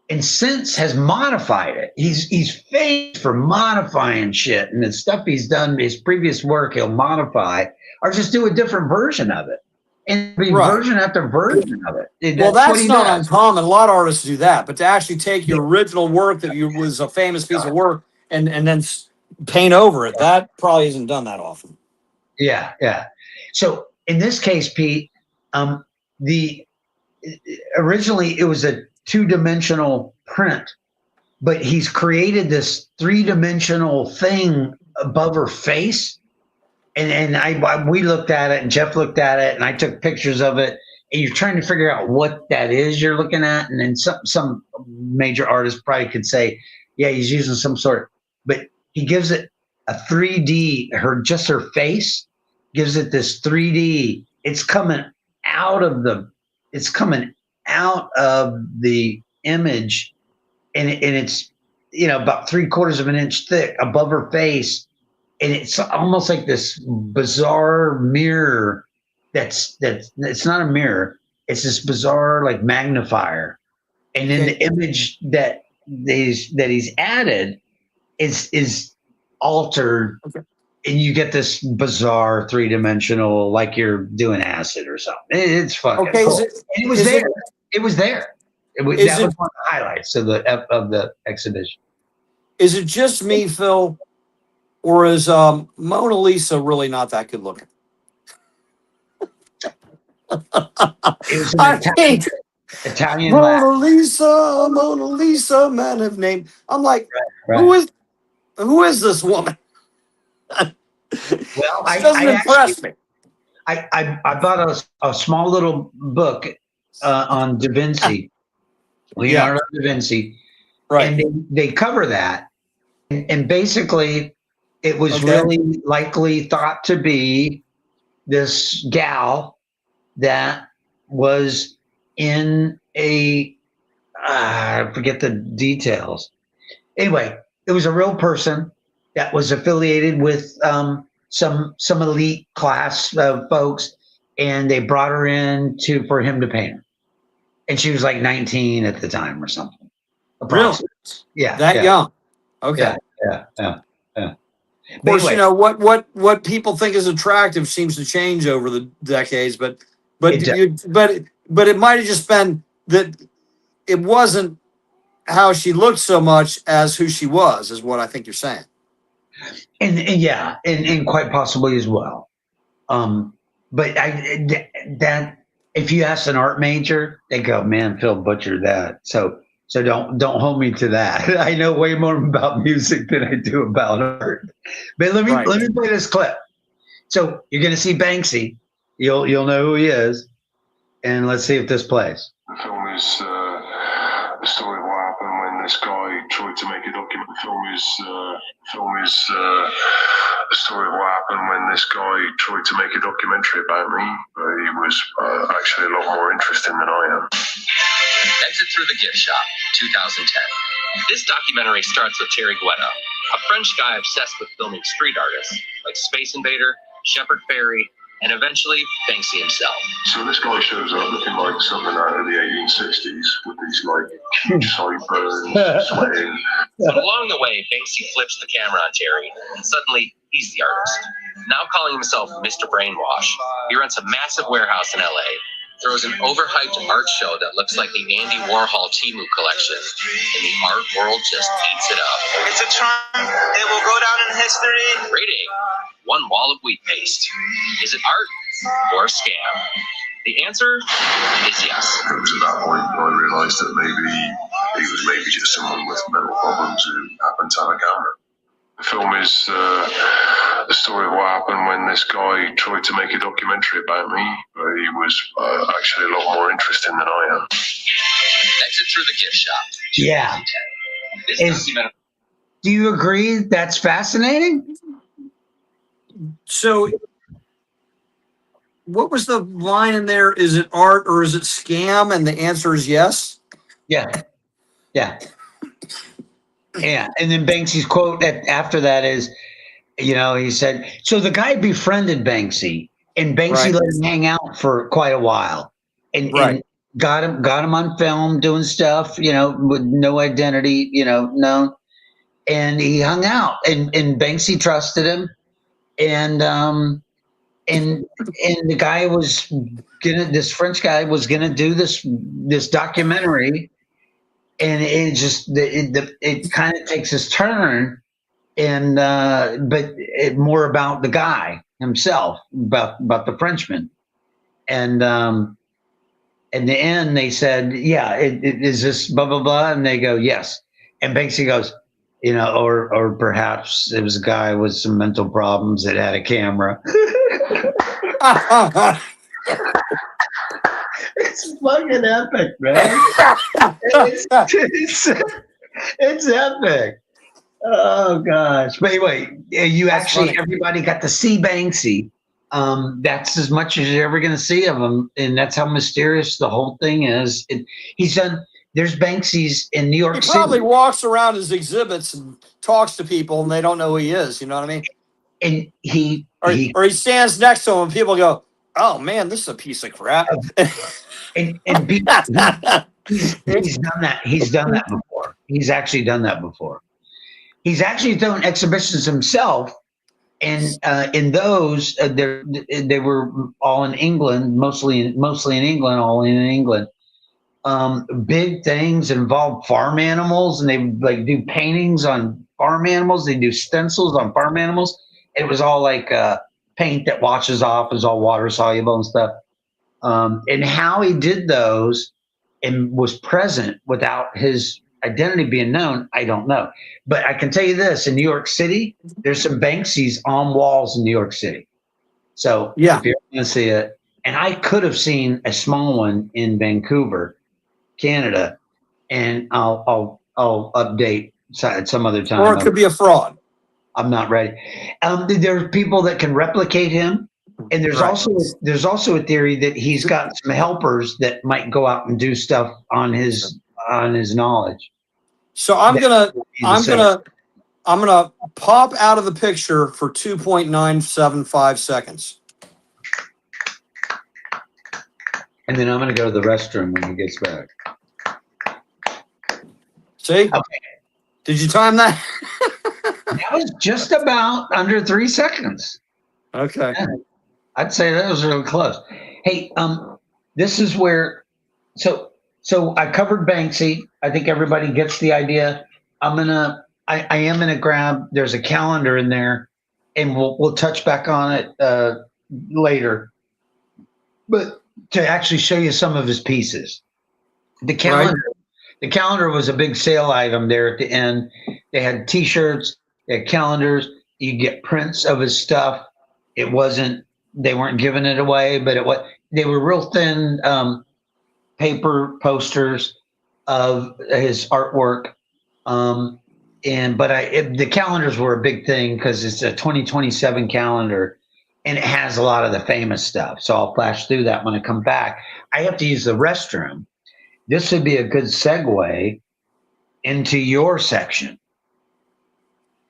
and since has modified it. He's famous for modifying shit, and the stuff he's done, his previous work, he'll modify or just do a different version of it. And version after version of it. That's not uncommon. A lot of artists do that, but to actually take your original work that was a famous piece of work and then paint over it, that probably isn't done that often. Yeah. So in this case, Pete, originally it was a 2-dimensional print, but he's created this 3-dimensional thing above her face. And we looked at it, and Jeff looked at it, and I took pictures of it. And you're trying to figure out what that is you're looking at. And then some major artist probably could say, yeah, he's using some sort, but he gives it a 3D, her face gives it this 3D. It's coming out of the image, and it's about 3/4 of an inch thick above her face. And it's almost like this bizarre mirror it's not a mirror. It's this bizarre like magnifier. And then the image that he's added is altered, Okay. and you get this bizarre 3-dimensional, like you're doing acid or something. It's fucking Okay, cool. is it- And it was is there. it- It was there. Is That it- was one of the highlights of the exhibition. Is it just me, Phil, or is Mona Lisa really not that good looking? It was an I think Italian laugh. Mona Lisa, man of name. I'm like, Right. who is this woman? Well, She doesn't impress me. I bought a small little book on Da Vinci, Leonardo da Vinci, Right. and they cover that, and basically, it was Okay. really likely thought to be this gal that was in I forget the details. Anyway, it was a real person that was affiliated with some elite class folks, and they brought her in for him to paint her, and she was like 19 at the time or something. Really? Yeah. That young. Okay. Yeah. Of course, Anyway, you know what people think is attractive seems to change over the decades, but it might have just been that it wasn't how she looked so much as who she was, is what I think you're saying. and quite possibly as well. But that if you ask an art major, they go, "Man, Phil butchered that." So don't hold me to that. I know way more about music than I do about art. But let me play this clip. So you're going to see Banksy. You'll know who he is, and let's see if this plays. The film is the story of what happened when this guy tried to make a document. The film is the story of what happened when this guy tried to make a documentary about me, but he was actually a lot more interesting than I am. Exit Through the Gift Shop, 2010. This documentary starts with Terry Guetta, a French guy obsessed with filming street artists like Space Invader, Shepard Fairey, and eventually Banksy himself. So this guy shows up looking like something out of the 1860s with these like huge sideburns, sweating. But along the way, Banksy flips the camera on Terry, and suddenly he's the artist. Now calling himself Mr. Brainwash, he rents a massive warehouse in LA, throws an overhyped art show that looks like the Andy Warhol Temu collection, and the art world just eats it up. It's a trend. It will go down in history. Rating: 1 wall of wheat paste. Is it art or a scam? The answer is yes. It was at that point I realised that maybe he was just someone with mental problems who happened to have a camera. The film is the story of what happened when this guy tried to make a documentary about me, but he was actually a lot more interesting than I am. Exit Through the Gift Shop. Yeah. 2010. This documentary. Do you agree that's fascinating? So, what was the line in there? Is it art or is it scam? And the answer is yes. Yeah. And then Banksy's quote after that is, he said, so the guy befriended Banksy, and Banksy let him hang out for quite a while, and got him on film doing stuff, with no identity, known, and he hung out, and Banksy trusted him, and the guy this French guy was gonna do this documentary. And it kind of takes this turn, and but more about the guy himself, about the Frenchman, and in the end they said, is this blah blah blah, and they go yes, and Banksy goes, or perhaps it was a guy with some mental problems that had a camera. It's fucking epic, man. It's epic. Oh gosh. But anyway, everybody got to see Banksy. That's as much as you're ever going to see of him, and that's how mysterious the whole thing is. There's Banksy's in New York City. He probably walks around his exhibits and talks to people, and they don't know who he is. You know what I mean? And he stands next to him, and people go, "Oh man, this is a piece of crap." and he's done that. He's done that before. He's actually done that before. He's actually done exhibitions himself, and in those, they were all in England, mostly in England, all in England. Big things involve farm animals, and they like do paintings on farm animals. They do stencils on farm animals. It was all like paint that washes off, is all water soluble and stuff. And how he did those and was present without his identity being known, I don't know. But I can tell you this: in New York City, there's some Banksys on walls in New York City. So Yeah. if you're going to see it, and I could have seen a small one in Vancouver, Canada, and I'll update at some other time. Or it could be a fraud. I'm not ready. There are people that can replicate him, and there's Right. also a theory that he's got some helpers that might go out and do stuff on his knowledge. So I'm gonna pop out of the picture for 2.975 seconds. And then I'm gonna go to the restroom when he gets back. See? Okay. Did you time that? That was just about under 3 seconds. Okay. Yeah, I'd say that was really close. Hey, this is where, so I covered Banksy. I think everybody gets the idea. I am gonna grab. There's a calendar in there, and we'll touch back on it later. But to actually show you some of his pieces, the calendar was a big sale item there at the end. They had T-shirts, they had calendars. You get prints of his stuff. They weren't giving it away, but they were real thin paper posters of his artwork. The calendars were a big thing because it's a 2027 calendar, and it has a lot of the famous stuff. So I'll flash through that when I come back. I have to use the restroom. This would be a good segue into your section.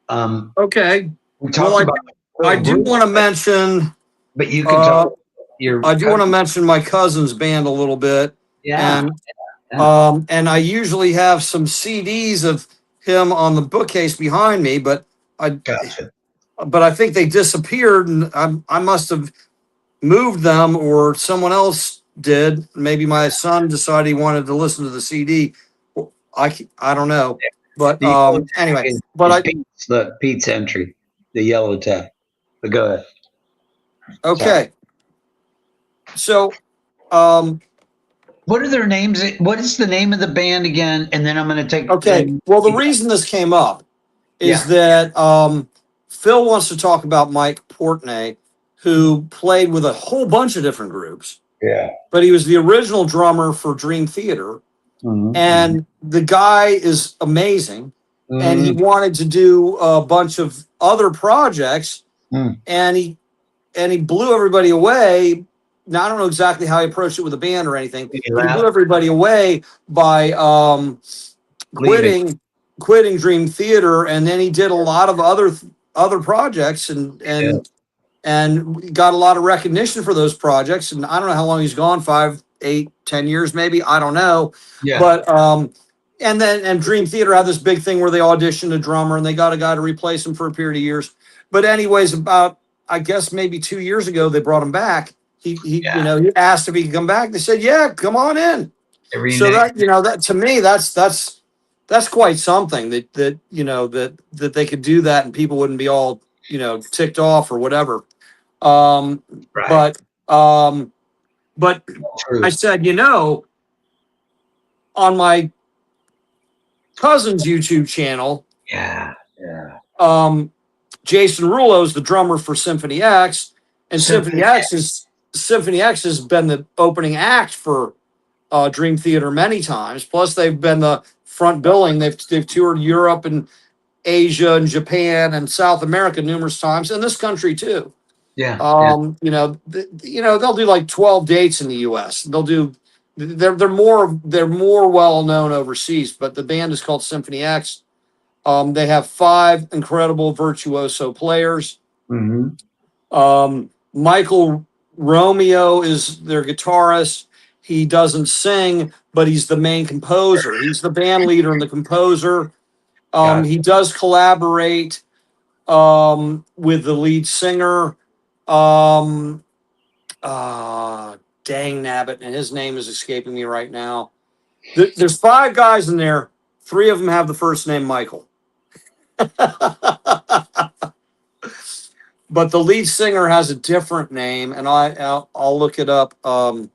Okay. We talked about. I do want to mention. But you can tell your. I do want to mention my cousin's band a little bit. Yeah. And I usually have some CDs of him on the bookcase behind me, but Gotcha. But I think they disappeared, and I must have moved them, or someone else did. Maybe my son decided he wanted to listen to the CD. I don't know, but anyway. But Pete's entry, the yellow tab. But go ahead. Okay. So, what are their names? What is the name of the band again? And then I'm going to take. Okay. Well, the reason this came up is that Phil wants to talk about Mike Portnoy, who played with a whole bunch of different groups. Yeah. But he was the original drummer for Dream Theater. Mm-hmm. And the guy is amazing. Mm-hmm. And he wanted to do a bunch of other projects. Mm. And he blew everybody away. Now, I don't know exactly how he approached it with a band or anything. He blew everybody away by quitting Dream Theater, and then he did a lot of other projects and got a lot of recognition for those projects. And I don't know how long he's gone, 5, 8, 10 years, maybe. I don't know. Yeah. But and Dream Theater had this big thing where they auditioned a drummer and they got a guy to replace him for a period of years. But anyways, about, I guess maybe 2 years ago, they brought him back. He asked if he could come back. They said, "Yeah, come on in." So that to me, that's quite something that they could do that and people wouldn't be all ticked off or whatever. Right. But I said, on my cousin's YouTube channel, Jason Rulo is the drummer for Symphony X, and Symphony X has been the opening act for Dream Theater many times. Plus, they've been the front billing. They've toured Europe and Asia and Japan and South America numerous times, and this country too. Yeah. They'll do like 12 dates in the U.S. They're more well known overseas, but the band is called Symphony X. They have 5 incredible virtuoso players. Mm-hmm. Michael Romeo is their guitarist. He doesn't sing, but he's the main composer. He's the band leader and the composer. Got it. He does collaborate with the lead singer. Dang nabbit, and his name is escaping me right now. There's 5 guys in there. 3 of them have the first name Michael. But the lead singer has a different name, and I'll look it up. And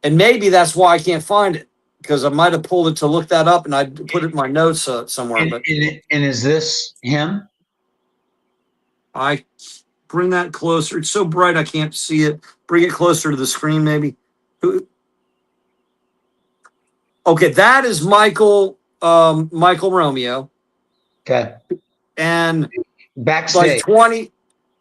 maybe that's why I can't find it, because I might have pulled it to look that up, and I put it in my notes somewhere. And, But and is this him? I bring that closer. It's so bright I can't see it. Bring it closer to the screen, maybe. Okay, that is Michael Romeo, Okay. and Backstage. like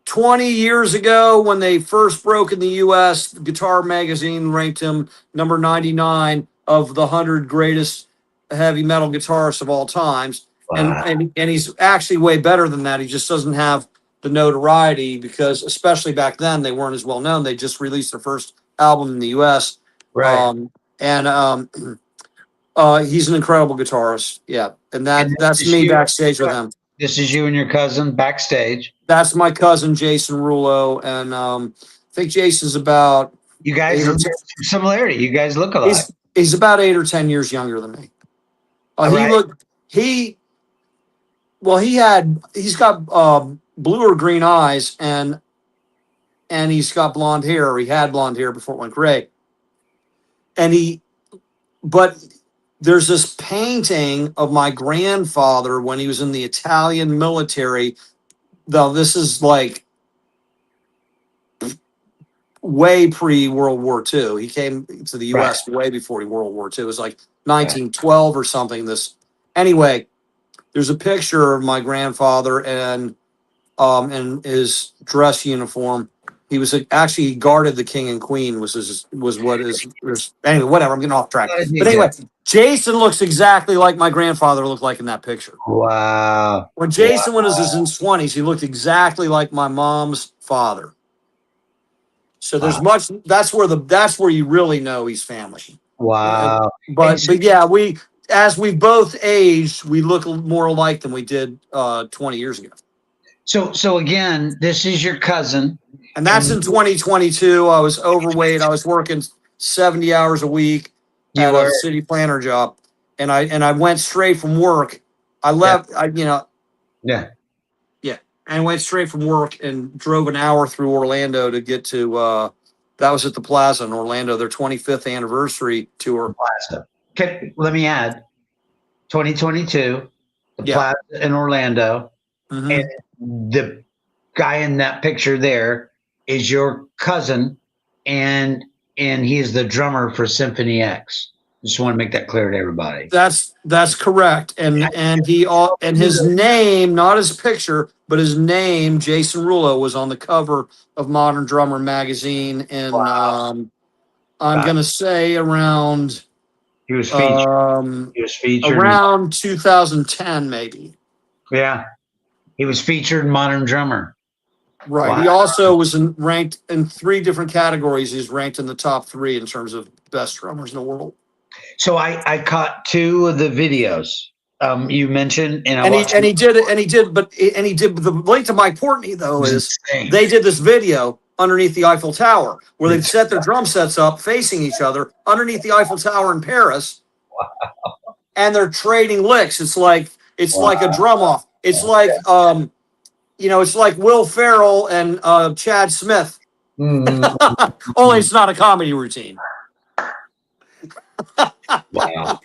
20 years ago, when they first broke in the U.S., Guitar Magazine ranked him number 99 of the 100 greatest heavy metal guitarists of all times. Wow. And he's actually way better than that. He just doesn't have the notoriety, because especially back then, they weren't as well known. They just released their first album in the U.S. Right. He's an incredible guitarist. Yeah, and that's me backstage with him. This is you and your cousin backstage. That's my cousin Jason Rulo, and I think Jason's about. You guys have some similarity. You guys look alike. He's about 8 or 10 years younger than me. He's got blue or green eyes, and he's got blonde hair. Or he had blonde hair before it went gray. But there's this painting of my grandfather when he was in the Italian military. Though this is like way pre-World War II. He came to the U.S. way before World War II. It was like 1912 or something. Anyway, there's a picture of my grandfather and in his dress uniform. He was actually, he guarded the king and queen. Anyway, whatever. I'm getting off track. But anyway, Jason looks exactly like my grandfather looked like in that picture. Wow. When Jason was in his 20s, he looked exactly like my mom's father. So there's that's where you really know he's family. Wow. But yeah, as we both aged, we look more alike than we did 20 years ago. So again, this is your cousin. And that's in 2022. I was overweight. I was working 70 hours a week at a city planner job. And I went straight from work. I left, Yeah. I went straight from work and drove an hour through Orlando to get to, that was at the Plaza in Orlando, their 25th anniversary tour. Plaza. Okay, let me add, 2022, the Plaza in Orlando. Mm-hmm. And the guy in that picture there is your cousin, and he's the drummer for Symphony X. Just want to make that clear to everybody. That's correct. And his name, not his picture, but his name, Jason Rulo, was on the cover of Modern Drummer magazine in I'm gonna say around he was featured around 2010, maybe. Yeah. He was featured in Modern Drummer. Right. Wow. He also was ranked in 3 different categories. He's ranked in the top 3 in terms of best drummers in the world. So I caught 2 of the videos you mentioned, and he did. But the link to Mike Portney though is they did this video underneath the Eiffel Tower where they've set their drum sets up facing each other underneath the Eiffel Tower in Paris. Wow. And they're trading licks. It's like a drum off. It's like it's like Will Ferrell and Chad Smith. Mm-hmm. Only it's not a comedy routine. Wow.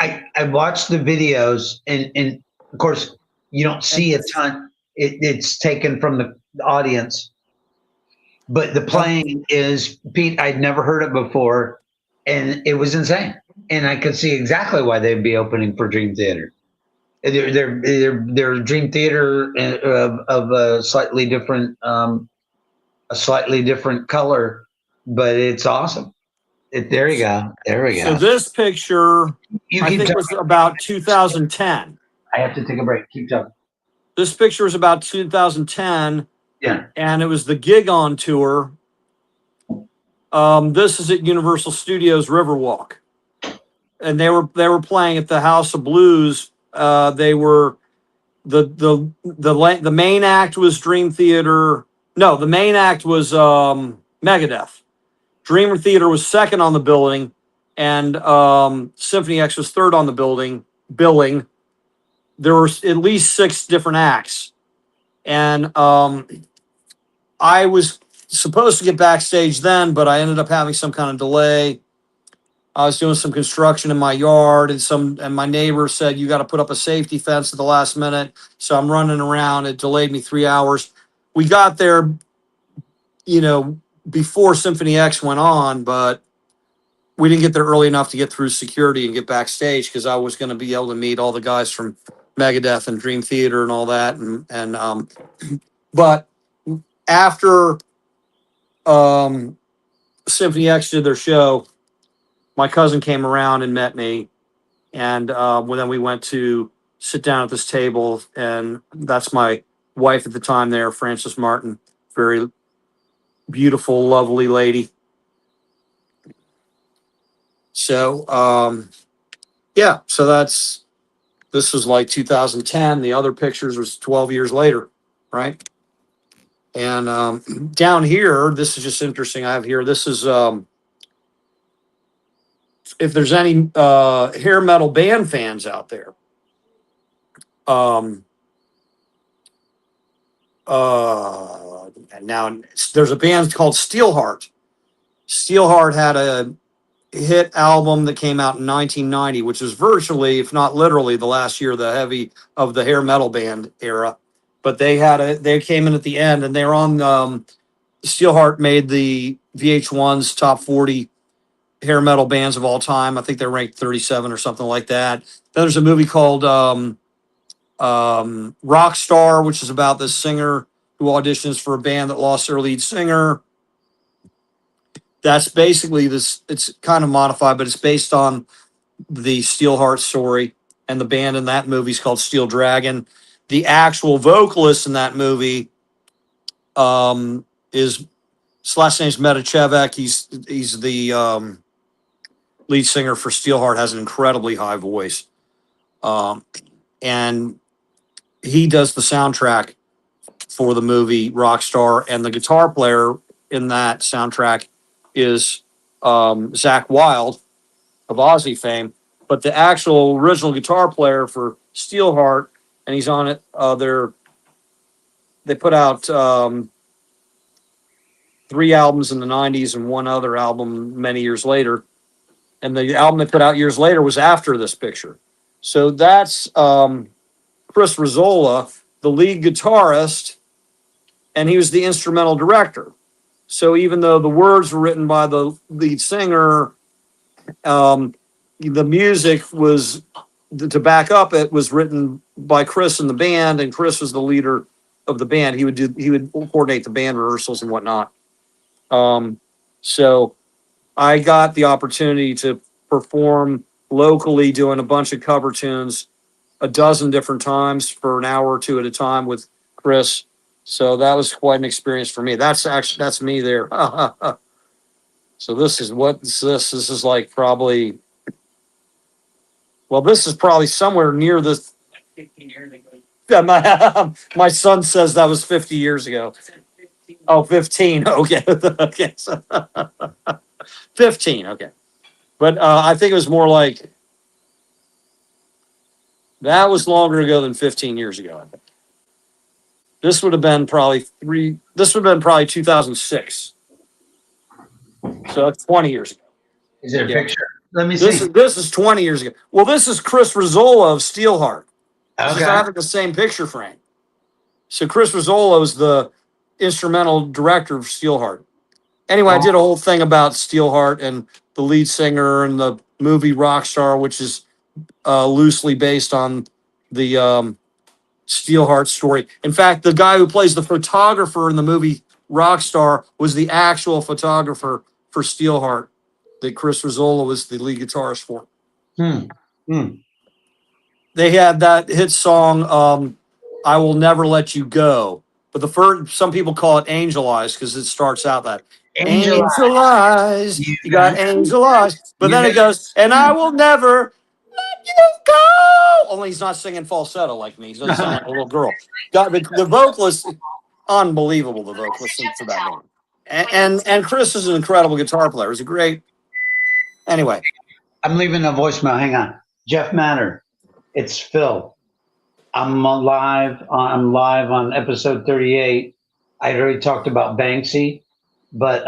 I watched the videos, and of course you don't see a ton. It's taken from the audience, but the playing is, Pete, I'd never heard it before, and it was insane. And I could see exactly why they'd be opening for Dream Theater. They're Dream Theater of a slightly different color, but it's awesome. There you go. So this picture, I think, was about 2010. I have to take a break. Keep talking. This picture was about 2010. Yeah. And it was the Gig On tour. This is at Universal Studios Riverwalk, and they were playing at the House of Blues. They were the main act was Dream Theater. No, the main act was Megadeth. Dream Theater was second on the billing, and Symphony X was third on the billing. There were at least 6 different acts, and I was supposed to get backstage then, but I ended up having some kind of delay. I was doing some construction in my yard, and my neighbor said, "You got to put up a safety fence at the last minute." So I'm running around. It delayed me 3 hours. We got there, before Symphony X went on, but we didn't get there early enough to get through security and get backstage because I was going to be able to meet all the guys from Megadeth and Dream Theater and all that. But after Symphony X did their show, my cousin came around and met me, and then we went to sit down at this table, and that's my wife at the time there, Frances Martin, very beautiful, lovely lady. So, so this was like 2010. The other pictures was 12 years later, right? And down here, this is just interesting. I have here, this is, if there's any hair metal band fans out there, now there's a band called Steelheart. Steelheart had a hit album that came out in 1990, which is virtually, if not literally, the last year of the hair metal band era. But they came in at the end, and they're on. Steelheart made the VH1's top 40 hair metal bands of all time. I think they're ranked 37 or something like that. Then there's a movie called Rockstar, which is about this singer who auditions for a band that lost their lead singer. That's basically this. It's kind of modified, but it's based on the Steelheart story. And the band in that movie is called Steel Dragon. The actual vocalist in that movie his last name's Metachevek. He's the lead singer for Steelheart, has an incredibly high voice. And he does the soundtrack for the movie Rockstar, and the guitar player in that soundtrack is Zakk Wylde of Ozzy fame. But the actual original guitar player for Steelheart, and he's on it, they put out 3 albums in the 90s and 1 other album many years later. And the album they put out years later was after this picture. So that's Chris Rizzola, the lead guitarist, and he was the instrumental director. So even though the words were written by the lead singer, the music was, to back up it, was written by Chris and the band, and Chris was the leader of the band. He would coordinate the band rehearsals and whatnot. So I got the opportunity to perform locally, doing a bunch of cover tunes 12 different times for an hour or 2 at a time with Chris. So that was quite an experience for me. That's me there. So this is this is like probably, well, this is probably somewhere near this. 15 years ago. Yeah, my son says that was 50 years ago. Oh, 15. Okay. Okay. So 15. Okay. But I think it was more like, that was longer ago than 15 years ago. I think. This would have been probably 2006. So that's 20 years ago. Is there a picture? Let me This see. this is 20 years ago. Well, this is Chris Rizzola of Steelheart. This is Okay. having the same picture frame. So Chris Rizzola is the instrumental director of Steelheart. Anyway, I did a whole thing about Steelheart and the lead singer and the movie Rockstar, which is loosely based on the Steelheart story. In fact, the guy who plays the photographer in the movie Rockstar was the actual photographer for Steelheart that Chris Rizzola was the lead guitarist for. They had that hit song, I Will Never Let You Go. But some people call it Angel Eyes because it starts out that. Angel eyes. You got angel eyes. But then it goes, and I will never let you go. Only he's not singing falsetto like me. He's not singing like a little girl. The vocalist, unbelievable, the vocalist for that band. And Chris is an incredible guitar player. He's a great. Anyway. I'm leaving a voicemail. Hang on. Jeff Matter. It's Phil. I'm live on episode 38. I already talked about Banksy, but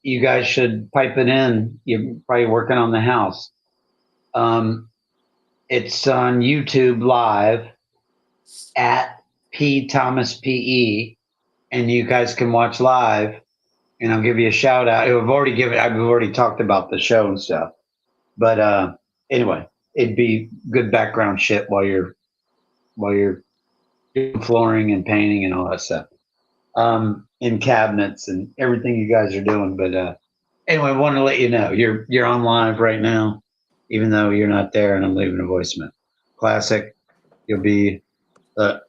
you guys should pipe it in. You're probably working on the house. It's on YouTube live at P Thomas PE, and you guys can watch live. And I'll give you a shout out. I've already talked about the show and stuff. But anyway, it'd be good background shit while you're doing flooring and painting and all that stuff. In cabinets and everything you guys are doing. But anyway, I want to let you know you're on live right now, even though you're not there, and I'm leaving a voicemail. Classic. You'll be cool.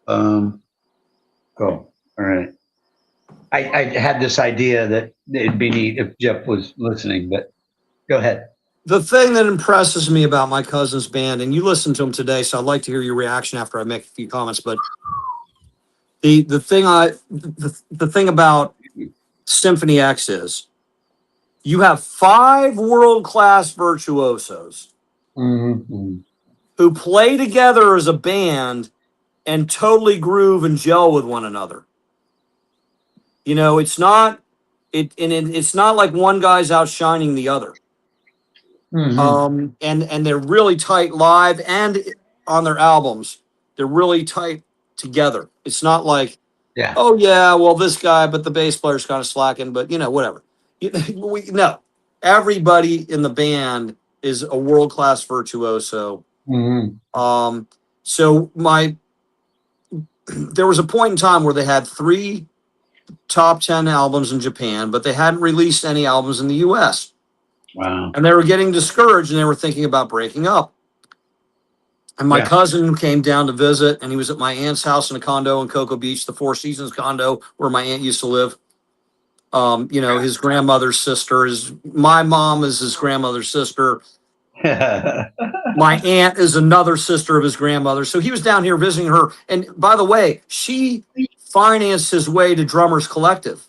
All right. I had this idea that it'd be neat if Jeff was listening, but go ahead. The thing that impresses me about my cousin's band, and you listened to him today, so I'd like to hear your reaction after I make a few comments. But the thing about Symphony X is you have 5 world-class virtuosos who play together as a band and totally groove and gel with one another. You know, it's not like one guy's outshining the other. And they're really tight live and on their albums. They're really tight together. It's not like, oh yeah, well this guy, but the bass player's kind of slacking, but you know, whatever. No, everybody in the band is a world-class virtuoso. So there was a point in time where they had 3 top 10 albums in Japan, but they hadn't released any albums in the US. Wow. And they were getting discouraged and they were thinking about breaking up. And my cousin came down to visit, and he was at my aunt's house in a condo in Cocoa Beach, the Four Seasons condo where my aunt used to live. You know, his grandmother's sister my mom is his grandmother's sister. My aunt is another sister of his grandmother. So he was down here visiting her. And by the way, she financed his way to Drummers Collective.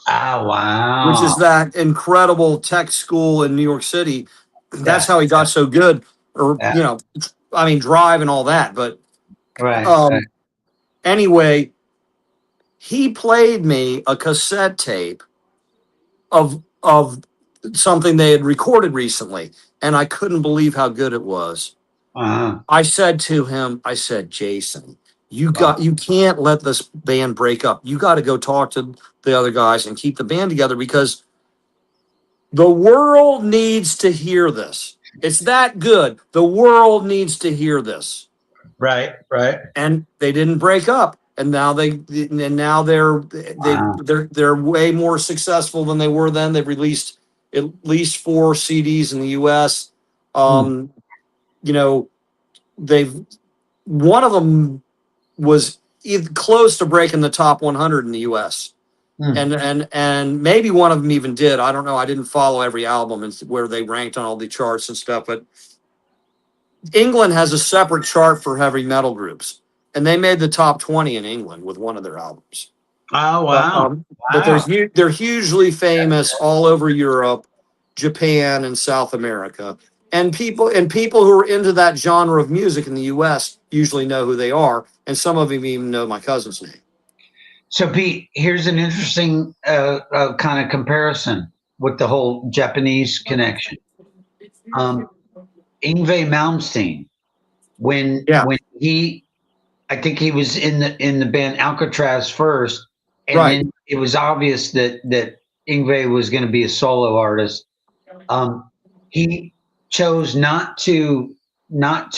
Oh, wow. Which is that incredible tech school in New York City. That's how he got so good. Or, you know, I mean, Drive and all that. But anyway, he played me a cassette tape of something they had recorded recently. And I couldn't believe how good it was. I said to him, Jason, you can't let this band break up. You got to go talk to the other guys and keep the band together, because the world needs to hear this. It's that good. The world needs to hear this. Right. And they didn't break up. And now they're way more successful than they were then. They've released at least 4 CDs in the US. You know, one of them was close to breaking the top 100 in the US. And maybe one of them even did. I don't know. I didn't follow every album and where they ranked on all the charts and stuff, but England has a separate chart for heavy metal groups, and they made the top 20 in England with one of their albums. Oh, wow. But they're hugely famous all over Europe, Japan, and South America. And people who are into that genre of music in the US usually know who they are, and some of them even know my cousin's name. So, Pete, here's an interesting kind of comparison with the whole Japanese connection. Yngwie Malmsteen, when I think he was in the band Alcatraz first, and then it was obvious that Yngwie was going to be a solo artist. He chose not to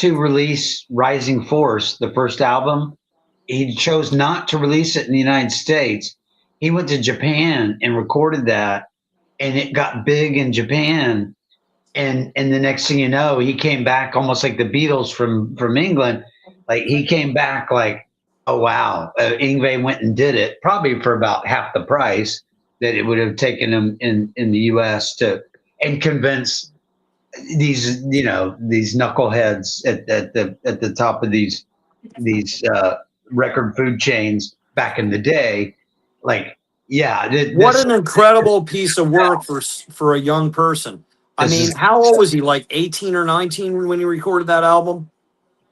release Rising Force, the first album. He chose not to release it in the United States. He went to Japan and recorded that, and it got big in Japan. And the next thing you know, he came back almost like the Beatles from England. Like, he came back like, oh wow, Yngwie went and did it, probably for about half the price that it would have taken him in the U.S. and convince these these knuckleheads at the top of these record food chains back in the day, like what an incredible piece of work for a young person. I mean, how old was he? Like 18 or 19 when he recorded that album?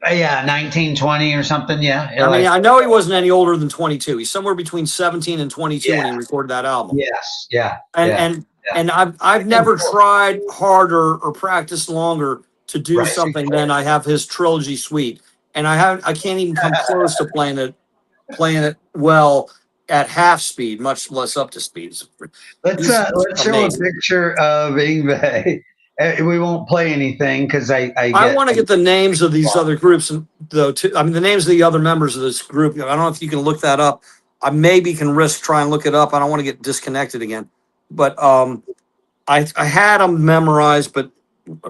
19, 20 or something. Yeah. I mean, I know he wasn't any older than 22. He's somewhere between 17 and 22 when he recorded that album. Yes. Yeah. And I've never tried harder or practiced longer to do something than I have his trilogy suite. And I can't even come close to playing it well at half speed, much less up to speed. Let's show a picture of Yngwie. We won't play anything because I want to get the names of these other groups, though. Too. I mean, the names of the other members of this group. I don't know if you can look that up. I maybe can try and look it up. I don't want to get disconnected again. But I had them memorized, but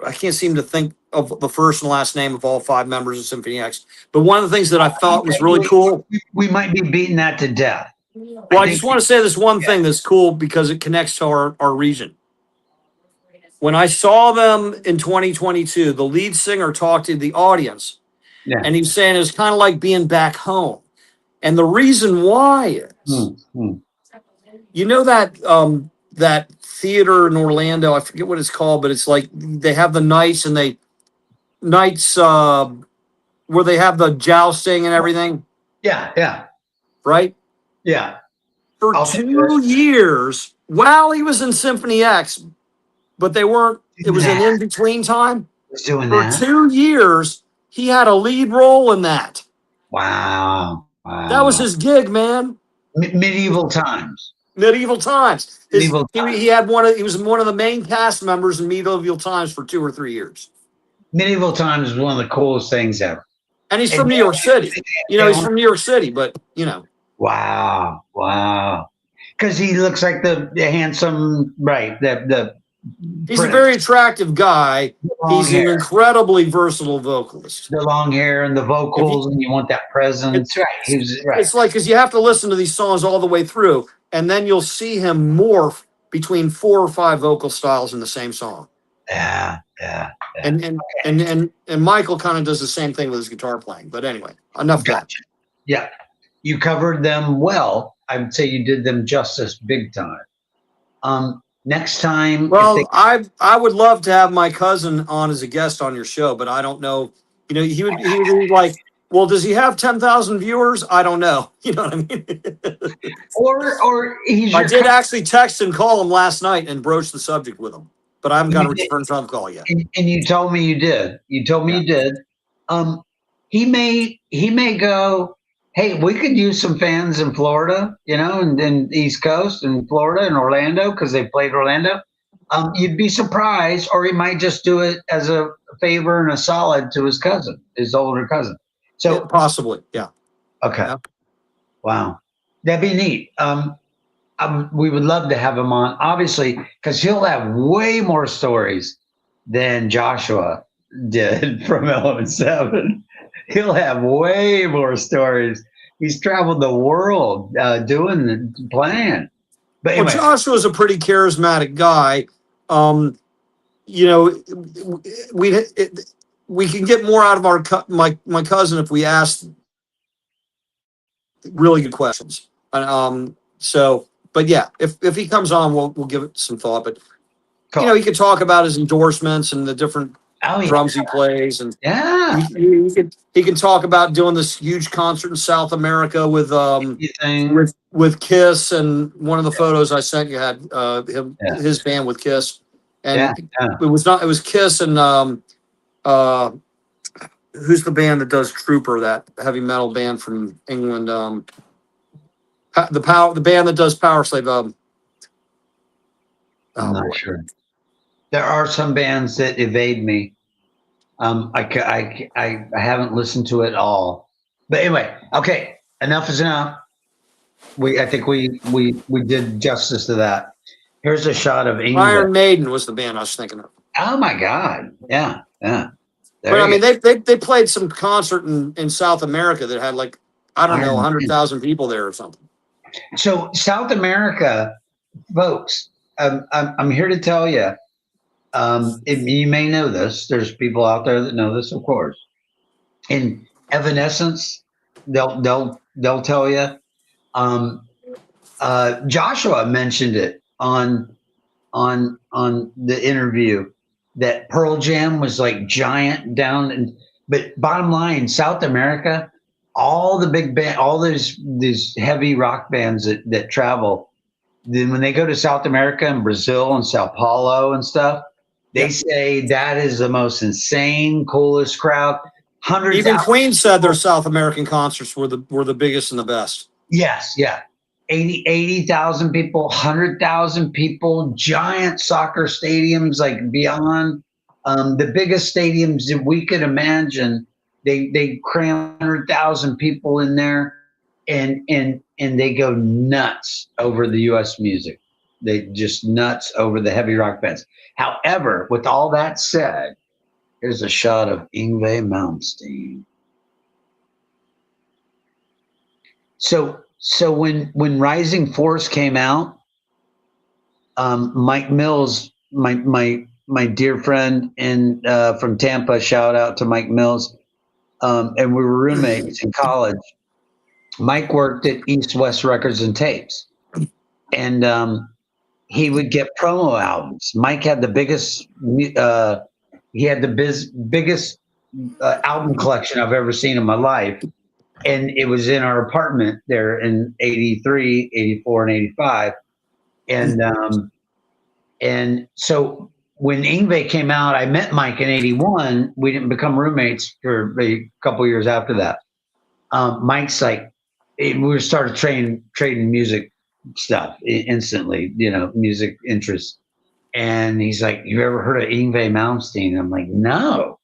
I can't seem to think of the first and last name of all 5 members of Symphony X. But one of the things that I thought was really cool. We might be beating that to death. Well, I just want to say this one thing that's cool because it connects to our region. When I saw them in 2022, the lead singer talked to the audience, and he was saying it was kind of like being back home. And the reason why is, you know that theater in Orlando, I forget what it's called, but it's like they have the nights where they have the jousting and everything. Yeah. Right? Yeah. For 2 years, while he was in Symphony X, but they weren't, it was an in-between time. For 2 years, he had a lead role in that. Wow. That was his gig, man. Medieval times. He had he was one of the main cast members in Medieval Times for 2 or 3 years. Medieval Times is one of the coolest things ever. And he's from New York City. He's from New York City, but Wow. Because he looks like the handsome, right? He's a very attractive guy. He's an incredibly versatile vocalist. The long hair and the vocals, and you want that presence. It's like, because you have to listen to these songs all the way through, and then you'll see him morph between 4 or 5 vocal styles in the same song. Yeah. And Michael kind of does the same thing with his guitar playing. But anyway, enough of that. Yeah. You covered them well. I would say you did them justice big time. Next time. Well, I would love to have my cousin on as a guest on your show, but I don't know. He would be like, well, does he have 10,000 viewers? I don't know. You know what I mean? or I did actually text and call him last night and broach the subject with him, but I haven't got a return phone call yet. And you told me you did. You told me you did. He may go, hey, we could use some fans in Florida, and then East Coast and Florida and Orlando because they played Orlando. You'd be surprised, or he might just do it as a favor and a solid to his older cousin. So possibly, yeah. Okay. Yeah. Wow, that'd be neat. We would love to have him on, obviously, because he'll have way more stories than Joshua did from Element 7. He'll have way more stories. He's traveled the world playing. But anyway. Joshua's a pretty charismatic guy. We can get more out of my cousin if we ask really good questions. But yeah, if he comes on, we'll give it some thought. But cool. He could talk about his endorsements and the different drums he plays, and he can talk about doing this huge concert in South America with Kiss. And one of the photos I sent you had his band with Kiss, and it was Kiss and who's the band that does Trooper, that heavy metal band from England, the band that does Power Slave. I'm not sure. There are some bands that evade me. I haven't listened to it all. But anyway, okay, enough is enough. I think we did justice to that. Here's a shot of England. Iron Maiden was the band I was thinking of. Oh my God! Yeah. They played some concert in South America that had 100,000 people there or something. So South America folks, I'm here to tell you. You may know this. There's people out there that know this, of course. In Evanescence, they'll tell you. Joshua mentioned it on the interview that Pearl Jam was like giant down. But bottom line, South America, all the big band, all these heavy rock bands that travel. Then when they go to South America and Brazil and Sao Paulo and stuff, they say that is the most insane, coolest crowd. Hundreds. Even Queen said their South American concerts were the biggest and the best. Yes, yeah. 80,000 people, 100,000 people, giant soccer stadiums like beyond the biggest stadiums that we could imagine. They cram 100,000 people in there, and they go nuts over the U.S. music. They just nuts over the heavy rock bands. However, with all that said, here's a shot of Yngwie Malmsteen. So when Rising Force came out, Mike Mills, my dear friend from Tampa, shout out to Mike Mills, and we were roommates in college. Mike worked at East West Records and Tapes, and he would get promo albums. Mike had the biggest biggest album collection I've ever seen in my life. And it was in our apartment there in 83, 84, and 85. And so when Yngwie came out, I met Mike in 81. We didn't become roommates for a couple years after that. Mike's like, we started trading music stuff instantly, music interests. And he's like, you ever heard of Yngwie Malmsteen? I'm like, no.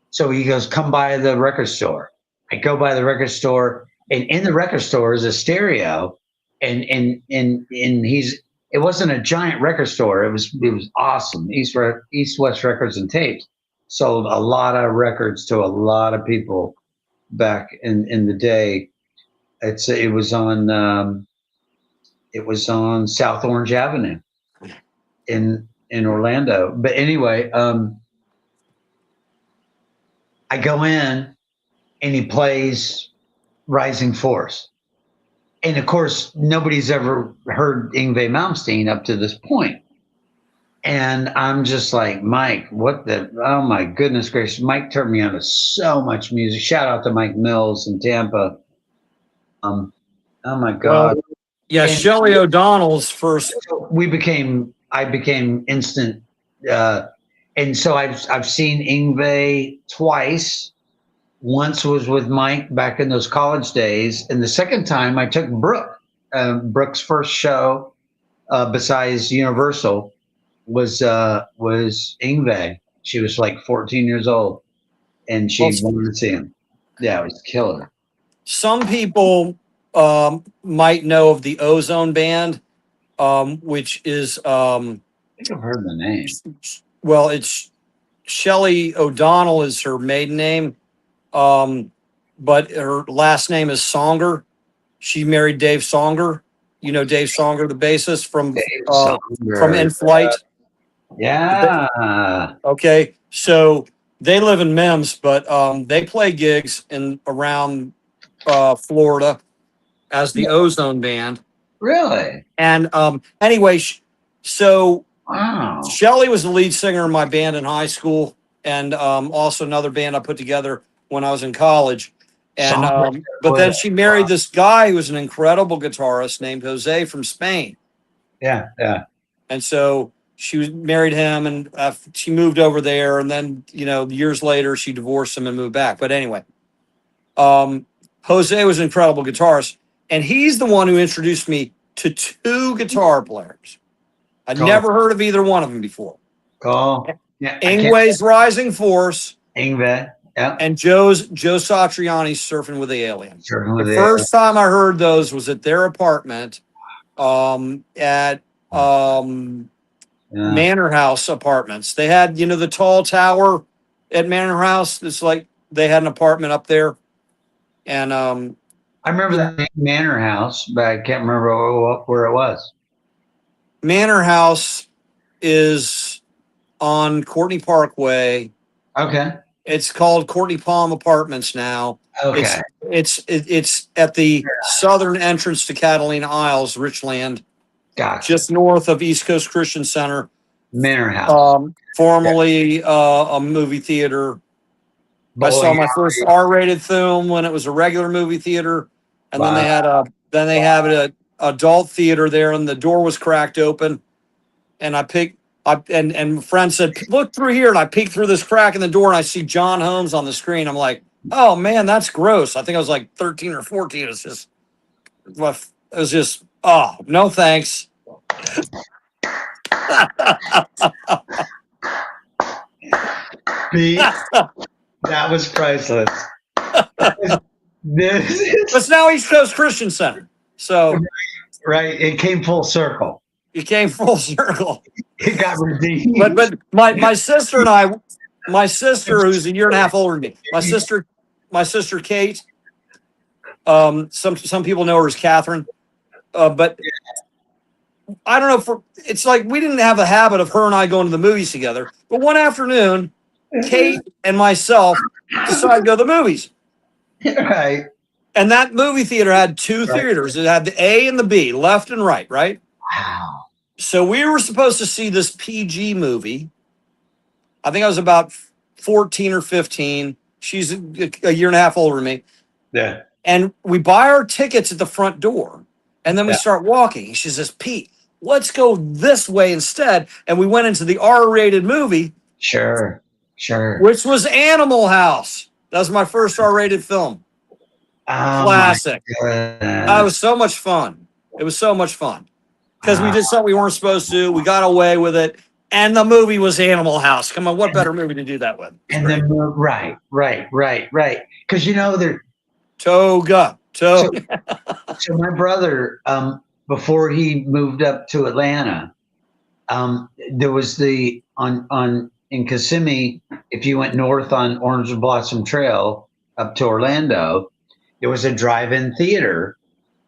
So he goes, come by the record store. I go by the record store, and in the record store is a stereo, and it wasn't a giant record store. It was awesome. East West Records and Tapes sold a lot of records to a lot of people back in the day. It was on South Orange Avenue in Orlando. But anyway, I go in. And he plays Rising Force. And of course, nobody's ever heard Yngwie Malmsteen up to this point. And I'm just like, Mike, oh my goodness gracious. Mike turned me on to so much music. Shout out to Mike Mills in Tampa. Oh my God. Yeah, Shelley O'Donnell's first. I became instant. And so I've seen Yngwie twice. Once was with Mike back in those college days, and the second time I took Brooke. Brooke's first show, besides Universal, was Yngwie. She was like 14 years old, and she wanted to see him. Yeah, it was killer. Some people might know of the Ozone Band, which is I think I've heard the name. Well, it's Shelley O'Donnell is her maiden name. But her last name is Songer. She married Dave Songer. You know Dave Songer, the bassist from In Flight. Yeah. Okay, so they live in Mims, but they play gigs around Florida as the Ozone Band. Really? And anyway, so wow. Shelley was the lead singer in my band in high school, and also another band I put together when I was in college. And but then she married this guy who was an incredible guitarist named Jose from Spain. Yeah, yeah. And so she married him, and she moved over there, and then years later she divorced him and moved back. But anyway, Jose was an incredible guitarist, and he's the one who introduced me to two guitar players. I'd never heard of either one of them before. Yeah, Yngwie's Rising Force. Yngwie. Yeah. And Joe Satriani's Surfing with the Aliens. The first time I heard those was at their apartment at Manor House Apartments. They had, the tall tower at Manor House. It's like they had an apartment up there. And I remember the Manor House, but I can't remember where it was. Manor House is on Courtney Parkway. Okay. It's called Courtney Palm Apartments now. Okay. It's at the southern entrance to Catalina Isles, Richland, Gotcha. just north of East Coast Christian Center. Manor House. Formerly a movie theater. I saw my first R-rated film when it was a regular movie theater, and then they had an adult theater there, and the door was cracked open, and and a friend said, "Look through here," and I peeked through this crack in the door, and I see John Holmes on the screen. I'm like, "Oh man, that's gross." I think I was like 13 or 14. It was just, oh no, thanks. Pete, that was priceless. But now East Coast Christian Center. So right, it came full circle. it came full circle. It got redeemed. But my sister and I, my sister who's a year and a half older than me, my sister Kate, some people know her as Catherine, but I don't know, it's like we didn't have a habit of her and I going to the movies together. But one afternoon, Kate and myself decided to go to the movies. Right. And that movie theater had two theaters. It had the A and the B, left and right, right? Wow. So we were supposed to see this PG movie. I think I was about 14 or 15. She's a year and a half older than me. Yeah. And we buy our tickets at the front door. And then we start walking. She says, "Pete, let's go this way instead." And we went into the R-rated movie. Sure. Which was Animal House. That was my first R-rated film. Oh, classic. It was so much fun. It was so much fun. Because we did something we weren't supposed to. We got away with it. And the movie was Animal House. Come on, what better movie to do that with? And then, right. Because, they're Toga. So my brother, before he moved up to Atlanta, there was in Kissimmee, if you went north on Orange Blossom Trail up to Orlando, there was a drive-in theater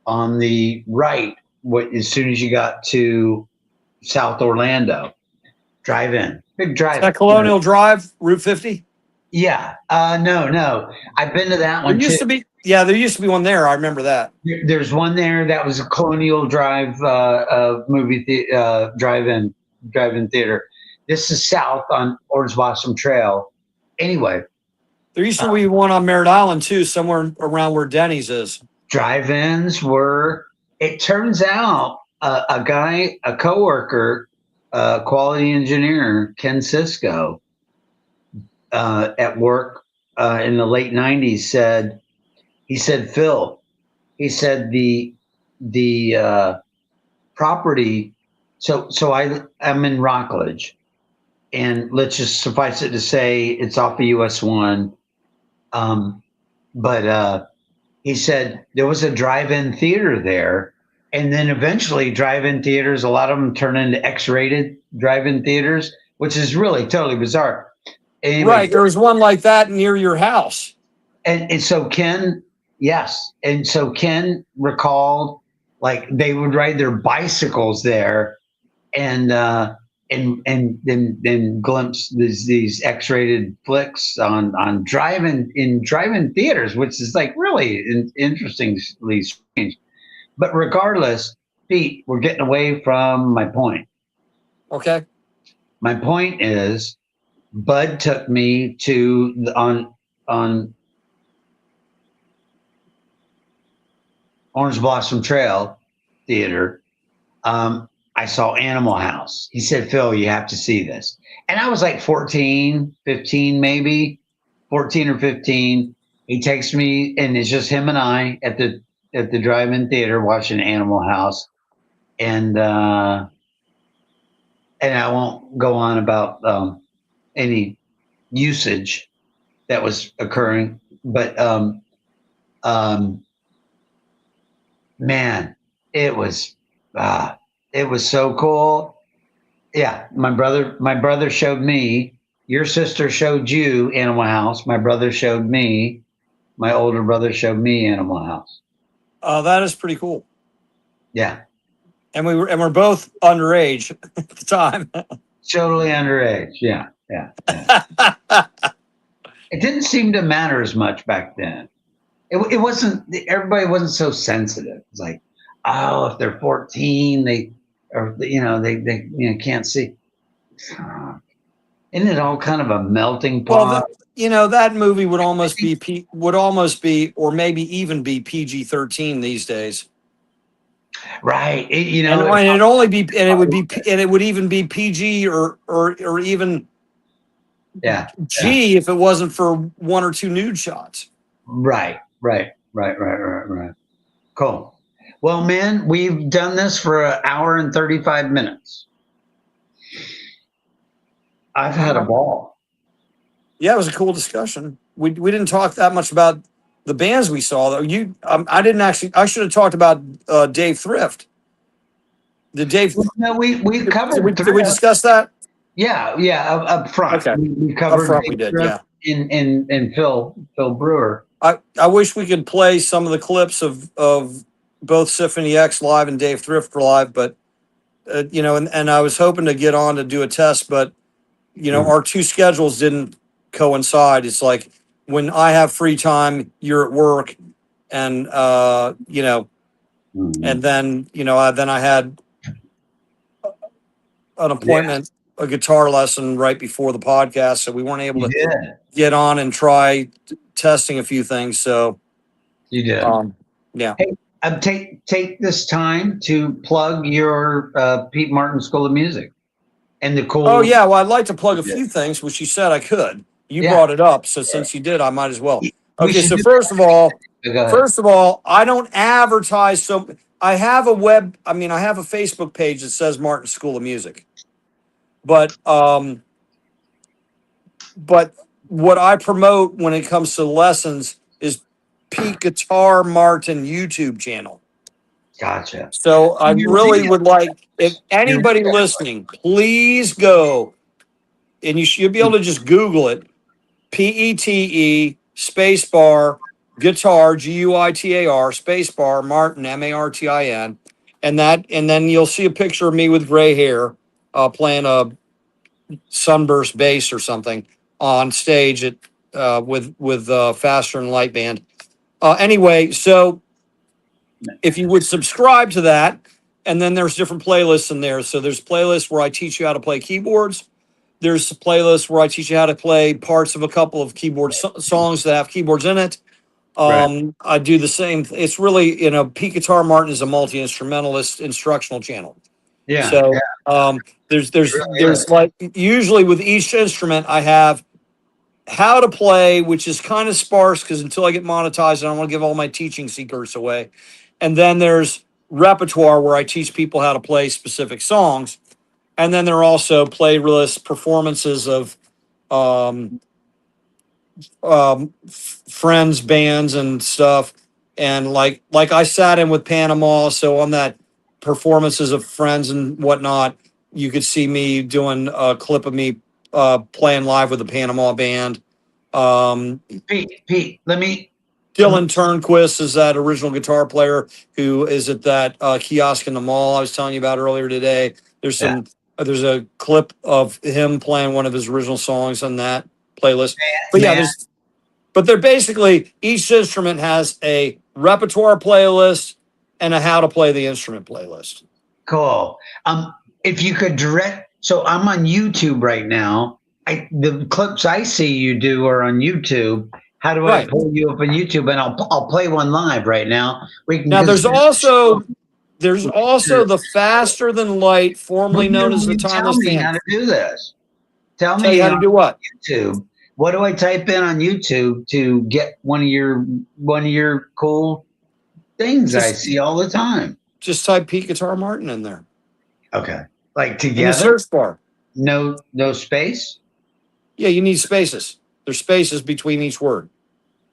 on the right. As soon as you got to South Orlando, drive-in, big drive. Is that Colonial Drive, Route 50? Yeah. No. I've been to that one. There used to be one there. I remember that. There's one there that was a Colonial Drive drive-in theater. This is south on Orange Blossom Trail. Anyway, there used to be one on Merritt Island too, somewhere around where Denny's is. Drive-ins were. It turns out a coworker, quality engineer, Ken Cisco, at work in the late 90s said, "Phil," he said, the property. So I'm in Rockledge, and let's just suffice it to say it's off of US 1. But he said there was a drive-in theater there, and then eventually drive-in theaters, a lot of them turn into X-rated drive-in theaters, which is really totally bizarre. Anyway, right, there was one like that near your house. And so Ken, yes, and so Ken recalled, like, they would ride their bicycles there, and then glimpse these X-rated flicks on drive-in theaters, which is like really interestingly strange. But regardless, Pete, we're getting away from my point. Okay. My point is, Bud took me to on Orange Blossom Trail Theater. I saw Animal House. He said, "Phil, you have to see this." And I was like 14, 15, maybe 14 or 15. He takes me, and it's just him and I at the drive-in theater watching Animal House. And I won't go on about any usage that was occurring, but man, it was so cool. Yeah, my brother showed me. Your sister showed you Animal House. My brother showed me. My older brother showed me Animal House. That is pretty cool. Yeah. And we're both underage at the time. Totally underage. Yeah. It didn't seem to matter as much back then. It wasn't, everybody wasn't so sensitive. It's like, oh, if they're 14, they can't see. Isn't it all kind of a melting pot? Well, that movie would almost be, or maybe even be PG-13 these days. Right. It would even be PG or even G if it wasn't for one or two nude shots. Right. Cool. Well, man, we've done this for an hour and 35 minutes. I've had a ball. Yeah, it was a cool discussion. We didn't talk that much about the bands we saw though. I should have talked about Dave Thrift. No, we covered. Did we discuss that? Yeah, up front. Okay. We covered. Up front we did. Yeah. In Phil Brewer. I wish we could play some of the clips of both Symphony X live and Dave Thrift live, but and I was hoping to get on to do a test, but our two schedules didn't coincide. It's like when I have free time, you're at work, and and then I had an appointment, a guitar lesson right before the podcast, so we weren't able to get on and try testing a few things. So you did, yeah. Hey, take this time to plug your Pete Martin School of Music and the cool. Oh yeah, well, I'd like to plug a few things, which you said I could. You brought it up, so since you did, I might as well. Okay, so first of all, I don't advertise. So I have a Facebook page that says Martin School of Music, but what I promote when it comes to lessons is Pete Guitar Martin YouTube channel. Gotcha. So I really would like, if anybody listening, please go, and you'll be able to just Google it, PETE spacebar guitar GUITAR spacebar Martin MARTIN, and then you'll see a picture of me with gray hair playing a Sunburst bass or something on stage at with Faster and Light Band. Anyway, so if you would subscribe to that, and then there's different playlists in there. So there's playlists where I teach you how to play keyboards. There's playlists where I teach you how to play parts of a couple of keyboard songs that have keyboards in it. Right. I do the same. It's really, Pete Guitar Martin is a multi-instrumentalist instructional channel. Yeah. So there's like, usually with each instrument I have how to play, which is kind of sparse because until I get monetized, I don't want to give all my teaching secrets away. And then there's repertoire where I teach people how to play specific songs. And then there are also playlist performances of friends, bands, and stuff. And like I sat in with Panama, so on that performances of friends and whatnot, you could see me doing a clip of me playing live with the Panama band. Pete, let me. Dylan Turnquist is that original guitar player who is at that kiosk in the mall I was telling you about earlier today. There's there's a clip of him playing one of his original songs on that playlist. But they're basically, each instrument has a repertoire playlist and a how to play the instrument playlist. Cool. If you could so I'm on YouTube right now. The clips I see you do are on YouTube. How do I pull you up on YouTube? And I'll play one live right now. There's also the Faster Than Light, formerly known as the Timeless Tell me Band. how to do this. Tell me how to do what? YouTube. What do I type in on YouTube to get one of your cool things I see all the time? Just type Pete Guitar Martin in there. Okay. Like together? In the search bar. No space? Yeah, you need spaces. There's spaces between each word.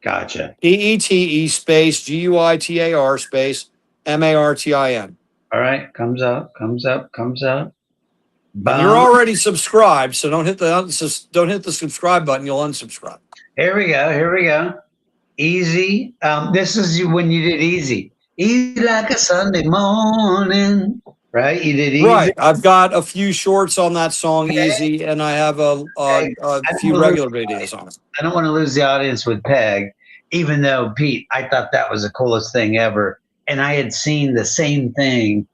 Gotcha. PETE space GUITAR space MARTIN. All right. Comes up. And you're already subscribed, so don't hit the subscribe button. You'll unsubscribe. Here we go. Easy. This is when you did easy like a Sunday morning. right? You did Easy. Right. I've got a few shorts on that song, Easy, and I have a few regular videos on it. I don't want to lose the audience with Peg, even though, Pete, I thought that was the coolest thing ever. And I had seen the same thing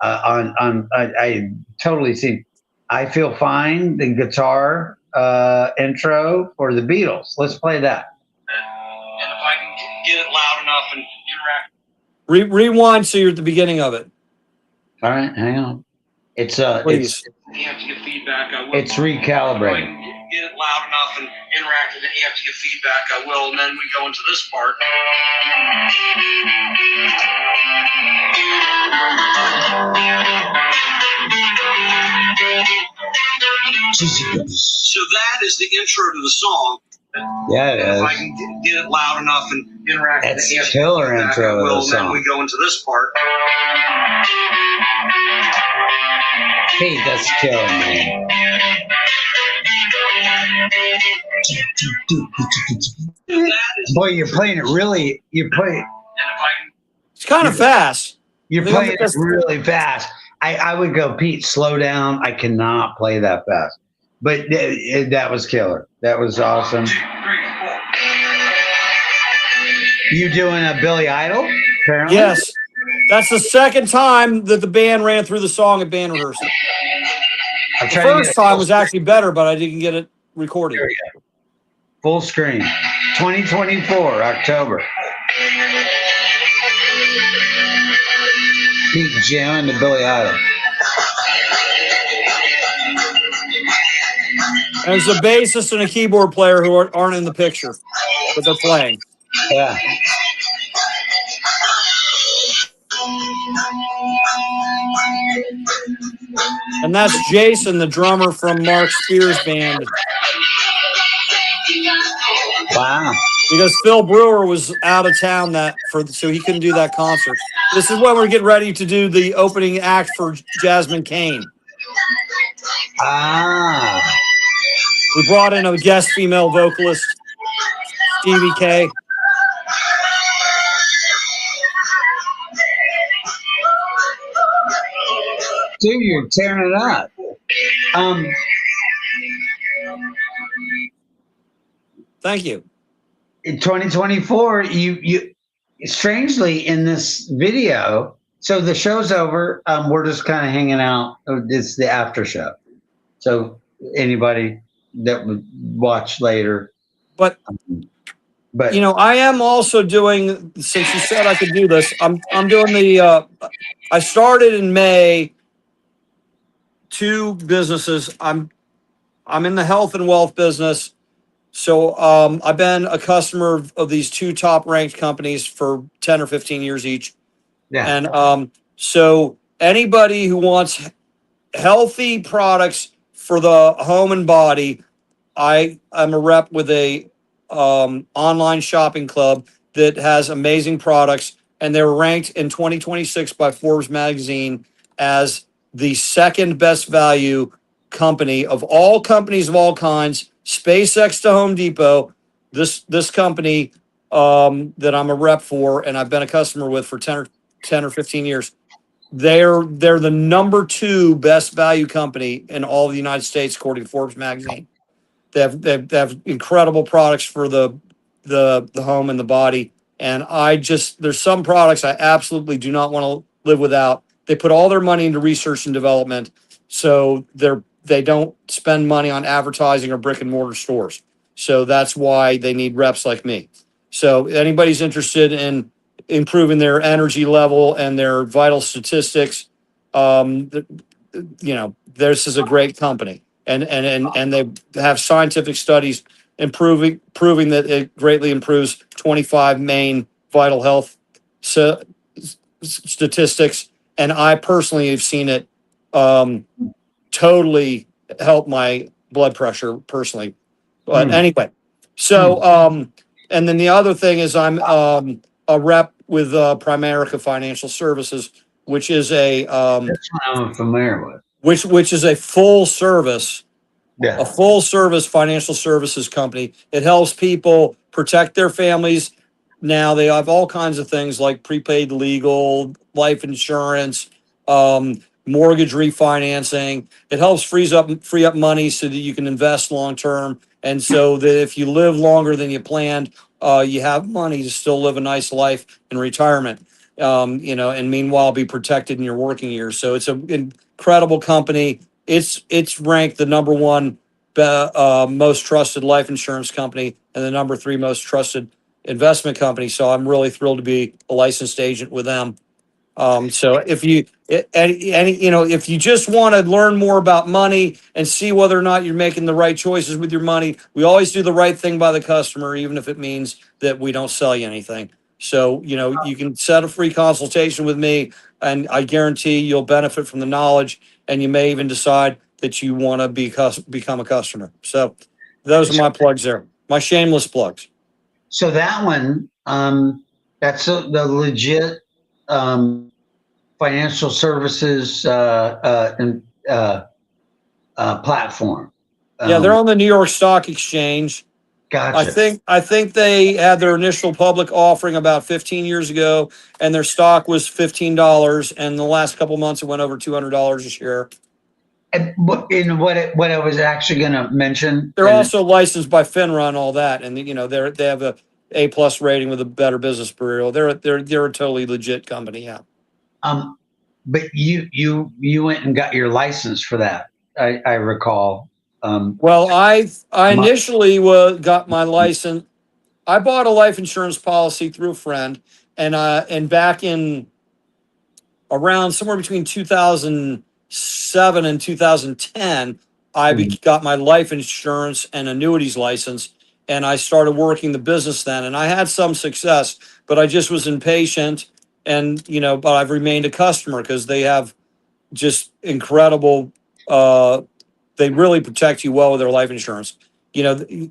I totally seen I Feel Fine, the guitar intro for the Beatles. Let's play that. And if I can get it loud enough and interact. Rewind so you're at the beginning of it. All right, hang on. It's Please. You have to get feedback. I will. it's If I recalibrating. can get it loud enough and interact with it, you have to get feedback. I will. And then we go into this part. So that is the intro to the song. Yeah, it If I is. can get it loud enough and interact with That's it, you have to killer get feedback. intro I to will. the And then song. we go into this part. Pete, that's killing me. Boy, you're playing it really. You're playing. And if I can It's kind of fast. You're They don't playing make it us- really fast. I would go, Pete, slow down. I cannot play that fast. But that was killer. That was awesome. 2, 3, 4. You doing a Billy Idol? Apparently? Yes. That's the second time that the band ran through the song at band rehearsal. I'm The trying to first get time was actually better, but I didn't get it recorded. full screen. 2024, October. Pete jamming to Billy Idol. There's a bassist and a keyboard player who aren't in the picture, but they're playing. Yeah. And that's Jason, the drummer from Mark Spears' band. Wow. Because Phil Brewer was out of town so he couldn't do that concert. This is when we're getting ready to do the opening act for Jasmine Kane. Ah. We brought in a guest female vocalist, Stevie K. Dude, you're tearing it up. Thank you. In 2024, you strangely in this video, so the show's over. We're just kind of hanging out. It's the after show. So anybody that would watch later. But you know, I am also doing, since you said I could do this, I'm doing I started in May 2 businesses. I'm in the health and wealth business. So I've been a customer of these 2 top ranked companies for 10 or 15 years each. Yeah. And so anybody who wants healthy products for the home and body, I'm a rep with a online shopping club that has amazing products, and they were ranked in 2026 by Forbes magazine as the second best value company of all companies of all kinds. SpaceX to Home Depot, this company that I'm a rep for and I've been a customer with for 10 or 15 years. They're the number 2 best value company in all of the United States according to Forbes magazine. They have incredible products for the home and the body. And there's some products I absolutely do not want to live without. They put all their money into research and development, so they don't spend money on advertising or brick and mortar stores. So that's why they need reps like me. So anybody's interested in improving their energy level and their vital statistics, this is a great company. And they have scientific studies proving that it greatly improves 25 main vital health statistics. And I personally have seen it totally help my blood pressure personally. But anyway, so and then the other thing is I'm a rep with Primerica Financial Services, which is That's what I'm familiar with. which is a full service Yeah. financial services company. It helps people protect their families. Now they have all kinds of things like prepaid legal, life insurance, mortgage refinancing. It helps free up money so that you can invest long term. And so that if you live longer than you planned, you have money to still live a nice life in retirement. And meanwhile be protected in your working years. So it's an incredible company. It's ranked the number one most trusted life insurance company and the number 3 most trusted investment company. So I'm really thrilled to be a licensed agent with them. So if you if you just want to learn more about money and see whether or not you're making the right choices with your money, we always do the right thing by the customer, even if it means that we don't sell you anything. So, you can set a free consultation with me and I guarantee you'll benefit from the knowledge, and you may even decide that you want to become a customer. So those are my plugs there, my shameless plugs. So that one, that's the legit financial services platform. Yeah, they're on the New York Stock Exchange. Gotcha. I think they had their initial public offering about 15 years ago, and their stock was $15. And the last couple months, it went over $200 a share. And what I was actually going to mention, they're also licensed by FINRA and all that, and they have a A+ rating with a Better Business Bureau. They're a totally legit company. Yeah. But you went and got your license for that. I recall. Well, I initially got my license. I bought a life insurance policy through a friend, and back in around somewhere between 2007 and 2010, I got my life insurance and annuities license, and I started working the business then. And I had some success, but I just was impatient, and but I've remained a customer because they have just incredible. They really protect you well with their life insurance. A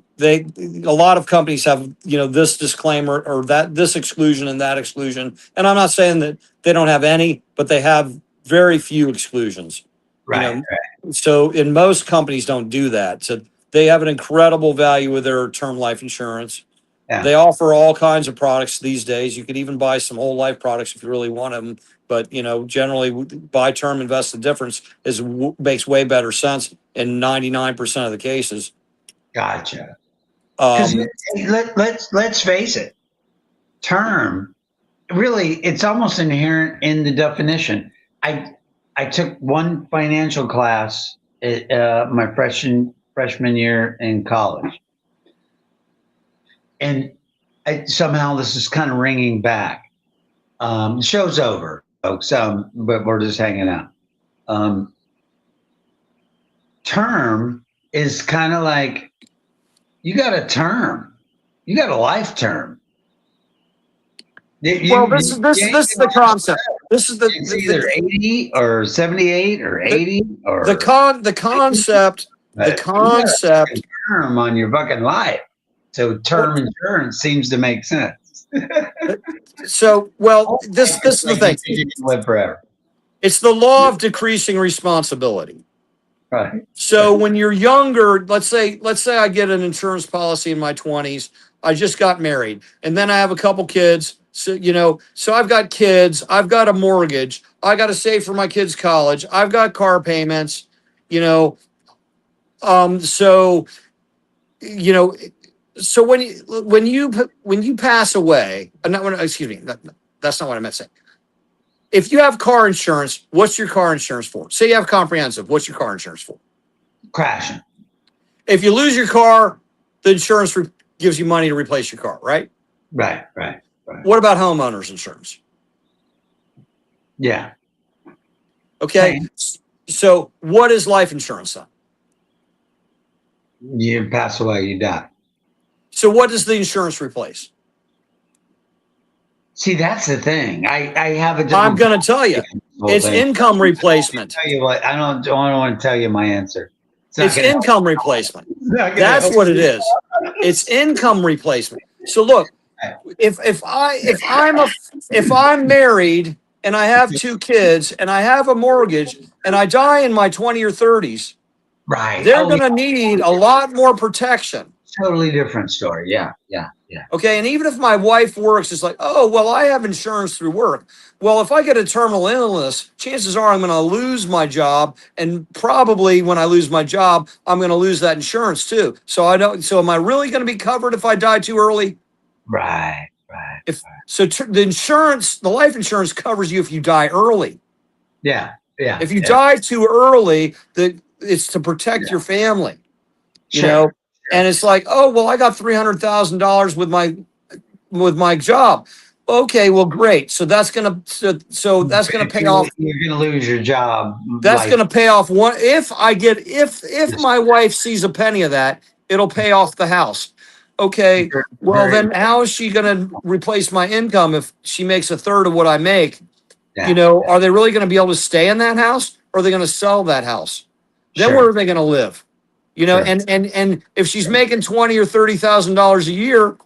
lot of companies have, this disclaimer or this exclusion and that exclusion. And I'm not saying that they don't have any, but they have very few exclusions. Right. So in most companies don't do that. So they have an incredible value with their term life insurance. Yeah. They offer all kinds of products these days. You could even buy some whole life products if you really want them. But, generally buy term, invest the difference makes way better sense in 99% of the cases. Gotcha. Let's face it. Term, really, it's almost inherent in the definition. I took one financial class my freshman year in college. And somehow this is kind of ringing back. The show's over, folks, but we're just hanging out. Term is kind of like, you got a term. You got a life term. This is the concept. This is it's either 80 or 78 or 80 or the concept. The concept term on your fucking life. So term insurance seems to make sense. So, this is the thing. You can live forever. It's the law of decreasing responsibility. Right. So when you're younger, let's say I get an insurance policy in my 20s. I just got married, and then I have a couple kids. So, so I've got kids. I've got a mortgage. I got to save for my kids' college. I've got car payments. So when you pass away, that's not what I meant to say. If you have car insurance, what's your car insurance for? Say you have comprehensive, what's your car insurance for? Crashing. If you lose your car, the insurance gives you money to replace your car, right? Right. What about homeowners insurance? Yeah. Okay. So what is life insurance then? You pass away, you die. So what does the insurance replace? See, that's the thing. I have a. I'm going to tell you, it's income replacement. I'll tell you what, I don't want to tell you my answer. It's income replacement. That's what it is. It's income replacement. So look, if I'm married and I have 2 kids and I have a mortgage and I die in my 20s or 30s, right, they're going to need a lot more protection. totally different story. Yeah. Okay. And even if my wife works, it's like, oh, well, I have insurance through work. Well, if I get a terminal illness, chances are I'm going to lose my job. And probably when I lose my job, I'm going to lose that insurance too. So so am I really going to be covered if I die too early? Right. The insurance, the life insurance covers you if you die early. Yeah. If you die too early, it's to protect your family. You know, and it's like, oh, well, I got $300,000 with my job. Okay, well, great. So that's gonna pay off. You're gonna lose your job. That's gonna pay off one. If my wife sees a penny of that, it'll pay off the house. Okay. Well, then how is she gonna replace my income if she makes a third of what I make? You know, are they really gonna be able to stay in that house, or are they gonna sell that house? Then where are they gonna live? You know, and if she's making $20,000 or $30,000 a year,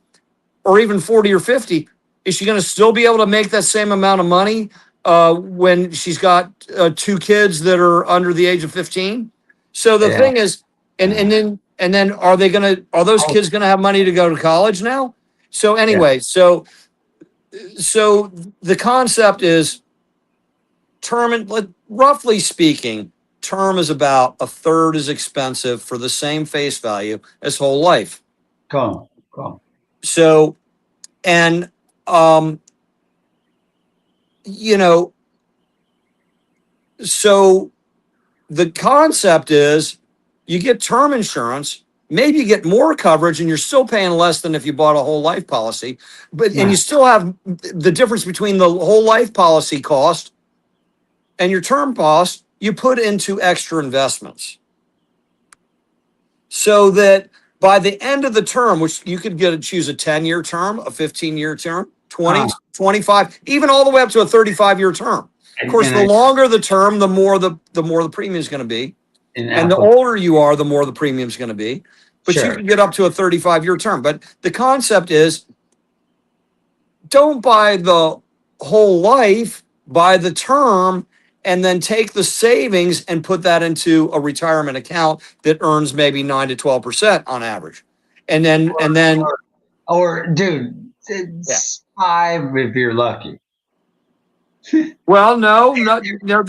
or even 40 or 50, is she going to still be able to make that same amount of money when she's got 2 kids that are under the age of 15? So the thing is, and then are those kids going to have money to go to college now? So anyway, so the concept is roughly speaking, term is about a third as expensive for the same face value as whole life. Cool. So, and, you know, so the concept is you get term insurance, maybe you get more coverage and you're still paying less than if you bought a whole life policy, and you still have the difference between the whole life policy cost and your term cost. You put into extra investments so that by the end of the term, which you could choose a 10-year term, a 15-year term, 20, 25, even all the way up to a 35-year term. Of course, the longer the term, the more the premium is going to be. And the older you are, the more the premium is going to be. But you can get up to a 35-year term. But the concept is don't buy the whole life, buy the term, and then take the savings and put that into a retirement account that earns maybe 9 to 12% on average. And then, dude, it's 5 if you're lucky. Well, no, they're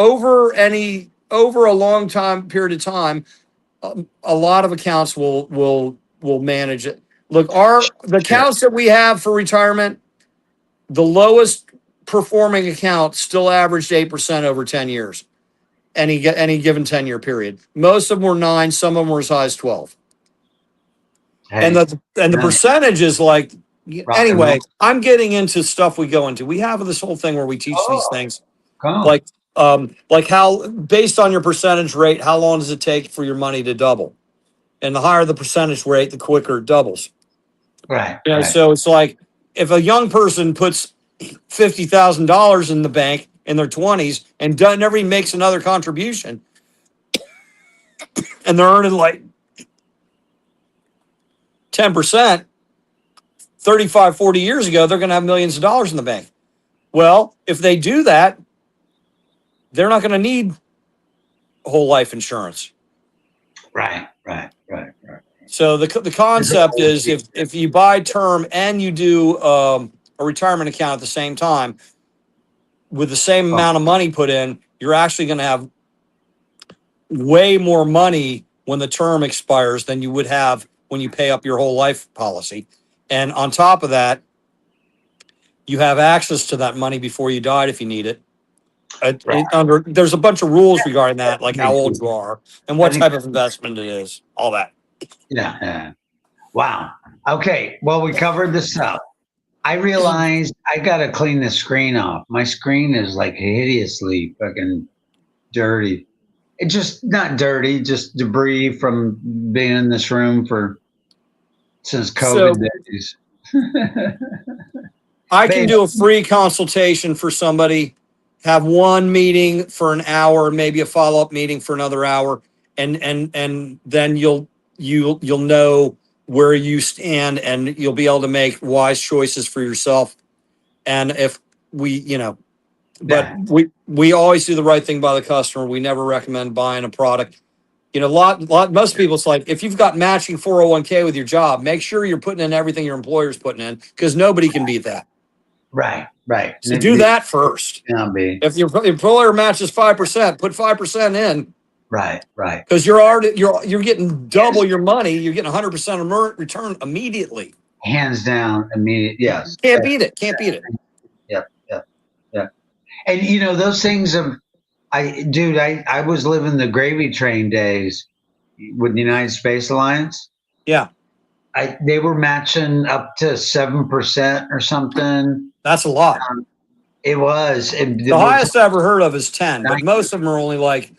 over a long time period of time. A lot of accounts will manage it. Look, the accounts that we have for retirement, the lowest performing account still averaged 8% over 10 years, any given 10-year period. Most of them were 9, some of them were as high as 12. And the percentage is like, anyway, I'm getting into stuff we go into. We have this whole thing where we teach these things, like how, based on your percentage rate, how long does it take for your money to double? And the higher the percentage rate, the quicker it doubles. Right. Yeah. So it's like if a young person puts $50,000 in the bank in their 20s and never even makes another contribution, and they're earning like 10%, 35, 40 years ago, they're going to have millions of dollars in the bank. Well, if they do that, they're not going to need whole life insurance. Right. So the concept is if you buy term and you do a retirement account at the same time with the same amount of money put in, you're actually going to have way more money when the term expires than you would have when you pay up your whole life policy. And on top of that, you have access to that money before you died if you need it. There's a bunch of rules regarding that, like how old you are and what type of investment it is, all that. Yeah. Wow. Okay. Well, we covered this up. I realized I got to clean the screen off. My screen is like hideously fucking dirty. It just not dirty, just debris from being in this room since COVID days. I can do a free consultation for somebody, have one meeting for an hour, maybe a follow-up meeting for another hour, and then you'll know where you stand and you'll be able to make wise choices for yourself. And if we always do the right thing by the customer. We never recommend buying a product You know, most people, it's like, if you've got matching 401k with your job, make sure you're putting in everything your employer's putting in, because nobody can beat that. Right. So do that first. Be. If your employer matches 5%, put 5% in. Right. Because you're getting double your money. You're getting 100% return immediately. Hands down, immediate. Yes. Can't beat it. Yep. And you know, those things I was living the gravy train days with the United Space Alliance. Yeah. They were matching up to 7% or something. That's a lot. It was. The highest I ever heard of is 10, but most of them are only like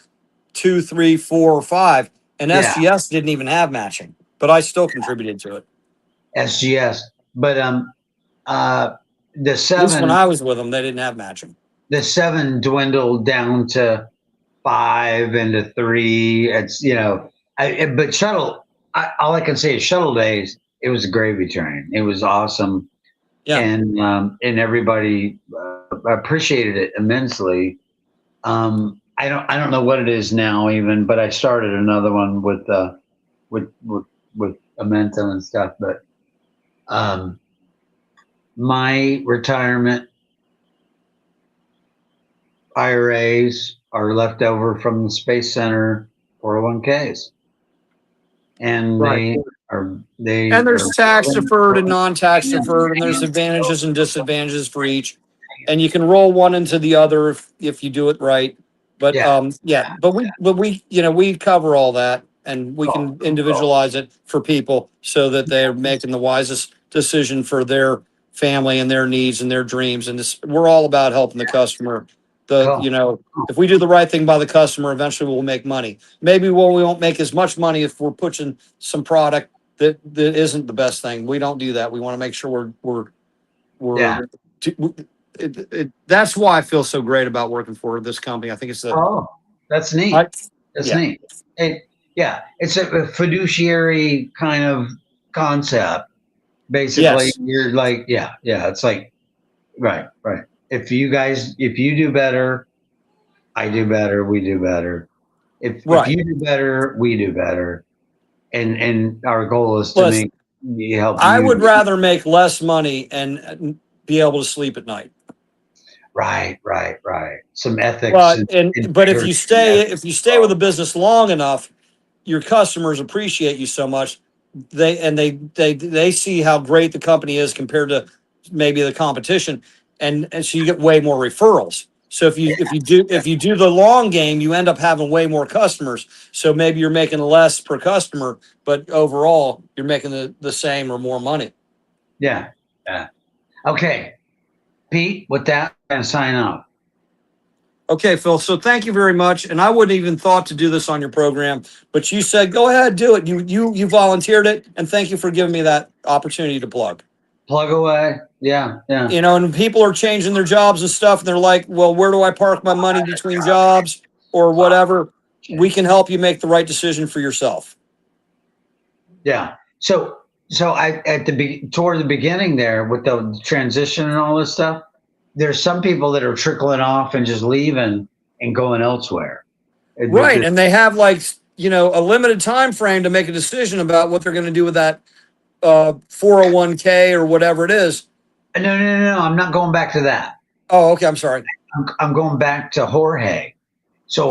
2, 3, 4, or 5. And SGS didn't even have matching, but I still contributed to it. SGS, but the 7. At least when I was with them, they didn't have matching. The 7 dwindled down to 5 and to 3. It's, you know, but shuttle. All I can say is shuttle days. It was a gravy train. It was awesome. Yeah. And everybody appreciated it immensely. I don't know what it is now even, but I started another one with Amento and stuff. But my retirement IRAs are left over from the Space Center 401ks, and there's tax deferred and non-tax deferred, and there's advantages and disadvantages for each, and you can roll one into the other if you do it right. But but we cover all that, and we can individualize it for people so that they're making the wisest decision for their family and their needs and their dreams. And we're all about helping the customer. If we do the right thing by the customer, eventually we'll make money. Maybe we won't make as much money if we're pushing some product that isn't the best thing. We don't do that. We want to make sure that's why I feel so great about working for this company. I think it's that's neat. That's neat. It's a fiduciary kind of concept. Basically, you're like, it's like, right. If you do better, I do better, we do better. If you do better, we do better. And our goal is to help. I would rather make less money and be able to sleep at night. Right. Some ethics. But if you stay with a business long enough, your customers appreciate you so much. They see how great the company is compared to maybe the competition, and so you get way more referrals. So if you do the long game, you end up having way more customers. So maybe you're making less per customer, but overall you're making the same or more money. Yeah. Okay, Pete, with that, I'm going to sign off. Okay, Phil. So thank you very much. And I wouldn't even thought to do this on your program, but you said, go ahead, do it. You volunteered it. And thank you for giving me that opportunity to plug. Plug away. Yeah. And people are changing their jobs and stuff. And they're like, well, where do I park my money between jobs or whatever? We can help you make the right decision for yourself. Yeah. So toward the beginning there with the transition and all this stuff, there's some people that are trickling off and just leaving and going elsewhere. Right. And they have a limited time frame to make a decision about what they're going to do with that 401k or whatever it is. No. I'm not going back to that. Oh, okay. I'm sorry. I'm going back to Jorge. So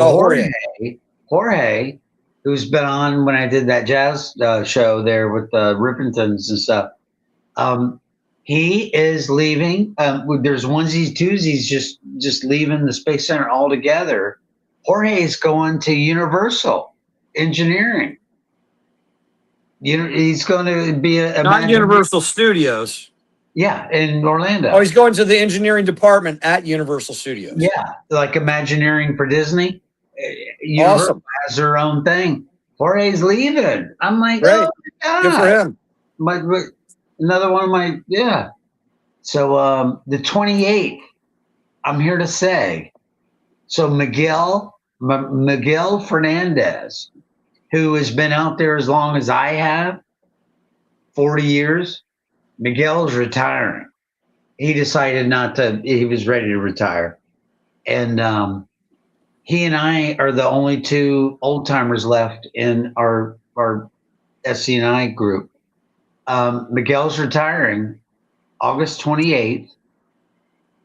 Jorge, who's been on when I did that jazz show there with the Rippingtons and stuff. He is leaving. There's onesies, twosies, just leaving the Space Center altogether. Jorge is going to Universal Engineering. He's going to be not Universal Studios. Yeah, in Orlando. Oh, he's going to the engineering department at Universal Studios. Yeah, like Imagineering for Disney. Universal has their own thing. Jorge's leaving. I'm like, great. Oh my God. Good for him. Another one of my, So the 28th, I'm here to say, so Miguel Fernandez, who has been out there as long as I have, 40 years, Miguel is retiring. He decided he was ready to retire. And he and I are the only two old timers left in our SC&I group. Miguel's retiring August 28th.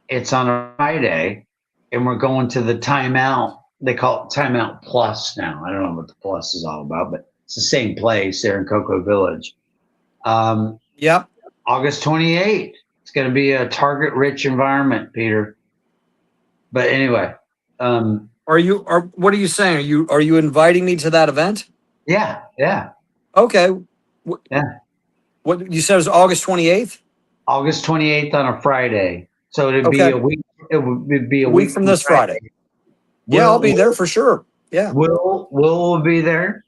It's on a Friday, and we're going to the Timeout. They call it Timeout Plus now. I don't know what the Plus is all about, but it's the same place there in Cocoa Village. Yep. August 28th. It's going to be a target-rich environment, Peter. But anyway, what are you saying? Are you inviting me to that event? yeah. Okay. Yeah. What you said was August 28th? August 28th on a Friday. So it'd be Okay. a week. It would be a week from this Friday. Yeah, I'll be there for sure. Yeah. Will be there,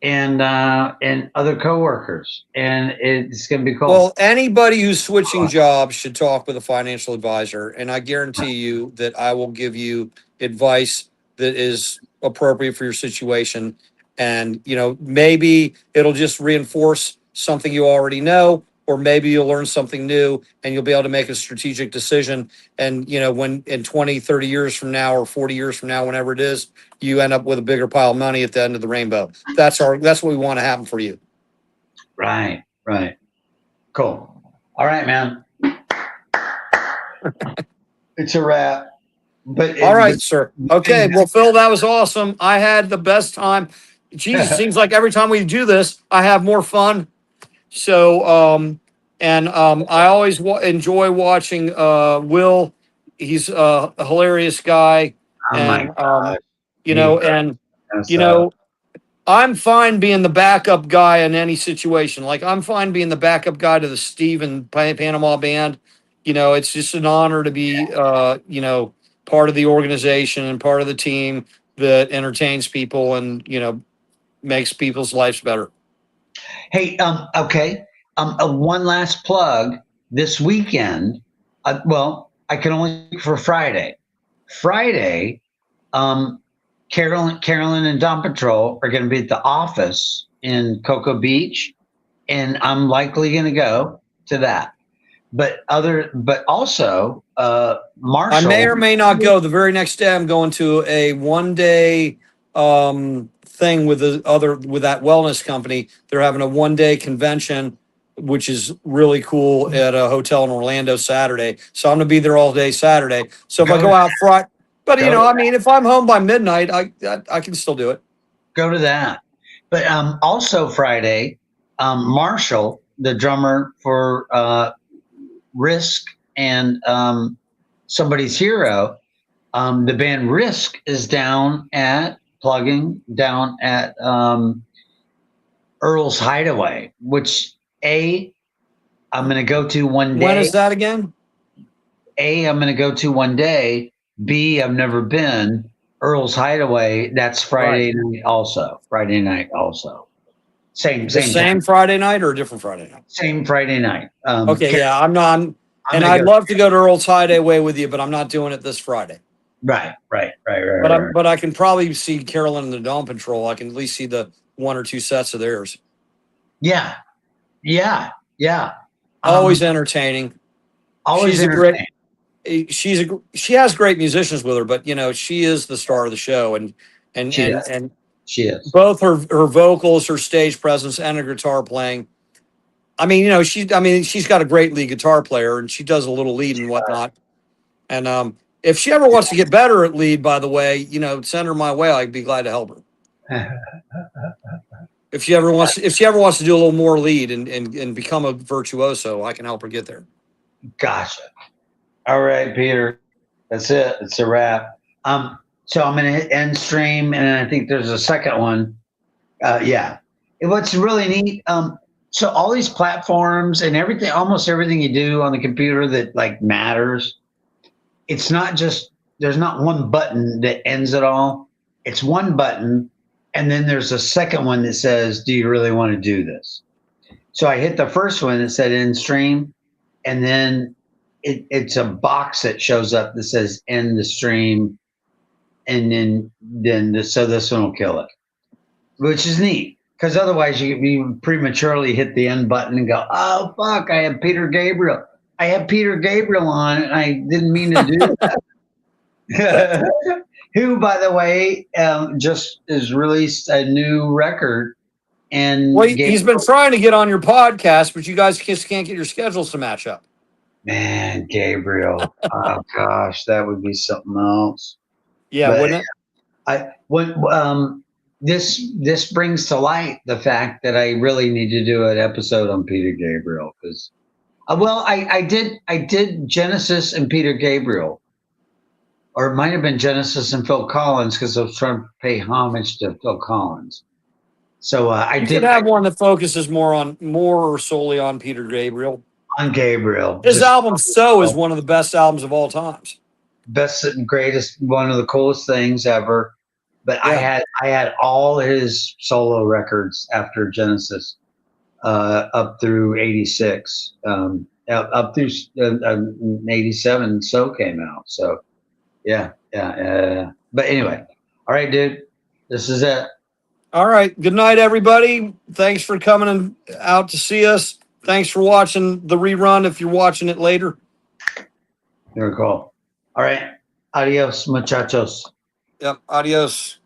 and other coworkers, and it's going to be cool. Well, anybody who's switching jobs should talk with a financial advisor, and I guarantee you that I will give you advice that is appropriate for your situation. And, maybe it'll just reinforce something you already know, or maybe you'll learn something new and you'll be able to make a strategic decision. And, when in 20, 30 years from now, or 40 years from now, whenever it is, you end up with a bigger pile of money at the end of the rainbow. That's what we want to happen for you. Right. Cool. All right, man. It's a wrap. But all right, sir. Okay. Well, Phil, that was awesome. I had the best time. Geez, it seems like every time we do this, I have more fun. So, I always enjoy watching Will. He's a hilarious guy. Oh And, I'm fine being the backup guy in any situation. Like, I'm fine being the backup guy to the Steve and Panama Band. It's just an honor to be, part of the organization and part of the team that entertains people and, makes people's lives better. Hey, okay. One last plug. This weekend, I can only speak for Friday. Friday, Carolyn and Dawn Patrol are going to be at the office in Cocoa Beach, and I'm likely going to go to that. But also, Marshall. I may or may not go. The very next day, I'm going to a 1-day thing with that wellness company. They're having a 1-day convention, which is really cool, at a hotel in Orlando Saturday. So I'm going to be there all day Saturday. So if I go out Friday, but if I'm home by midnight, I can still do it. Go to that. But also Friday, Marshall, the drummer for Risk and Somebody's Hero, the band Risk is down at Earl's Hideaway, which I'm going to go to one day. When is that again? I'm going to go to one day. B, I've never been. Earl's Hideaway, that's Friday night also. Same Friday night or a different Friday night? Same Friday night. Okay, yeah, I'm not. And I'd love to go to Earl's Hideaway with you, but I'm not doing it this Friday. Right. But I can probably see Carolyn and the Dawn Patrol. I can at least see the 1 or 2 sets of theirs. Yeah. Always entertaining. Always entertaining. She has great musicians with her, but she is the star of the show, and she is both her vocals, her stage presence, and her guitar playing. She's got a great lead guitar player, and she does a little lead and whatnot. And if she ever wants to get better at lead, by the way, send her my way. I'd be glad to help her. If she ever wants to do a little more lead and become a virtuoso, I can help her get there. Gotcha. All right, Peter. That's it. It's a wrap. So I'm going to hit end stream, and I think there's a second one. Yeah. What's really neat, so all these platforms and everything, almost everything you do on the computer that matters, it's not just, there's not one button that ends it all. It's one button, and then there's a second one that says, do you really want to do this? So I hit the first one that said end stream, and then it's a box that shows up that says end the stream, and so this one will kill it, which is neat. Because otherwise you prematurely hit the end button and go, oh, fuck, I have Peter Gabriel on, and I didn't mean to do that. who, by the way, just has released a new record. And Well, he's been trying to get on your podcast, but you guys just can't get your schedules to match up. Man, Gabriel. Oh gosh, that would be something else. Yeah, But wouldn't it? This brings to light the fact that I really need to do an episode on Peter Gabriel because, I did Genesis and Peter Gabriel, or it might have been Genesis and Phil Collins because I was trying to pay homage to Phil Collins. So I You did could have one that focuses more solely on Peter Gabriel. on Gabriel. His album "So" is one of the best albums of all times. Best and greatest, one of the coolest things ever. But Yeah. I had all his solo records after Genesis, up through '86, up through '87. So came out. So yeah. But anyway, all right, dude, this is it. All right. Good night, everybody. Thanks for coming out to see us. Thanks for watching the rerun if you're watching it later. Very cool. All right, adios, muchachos. Yep. Adios.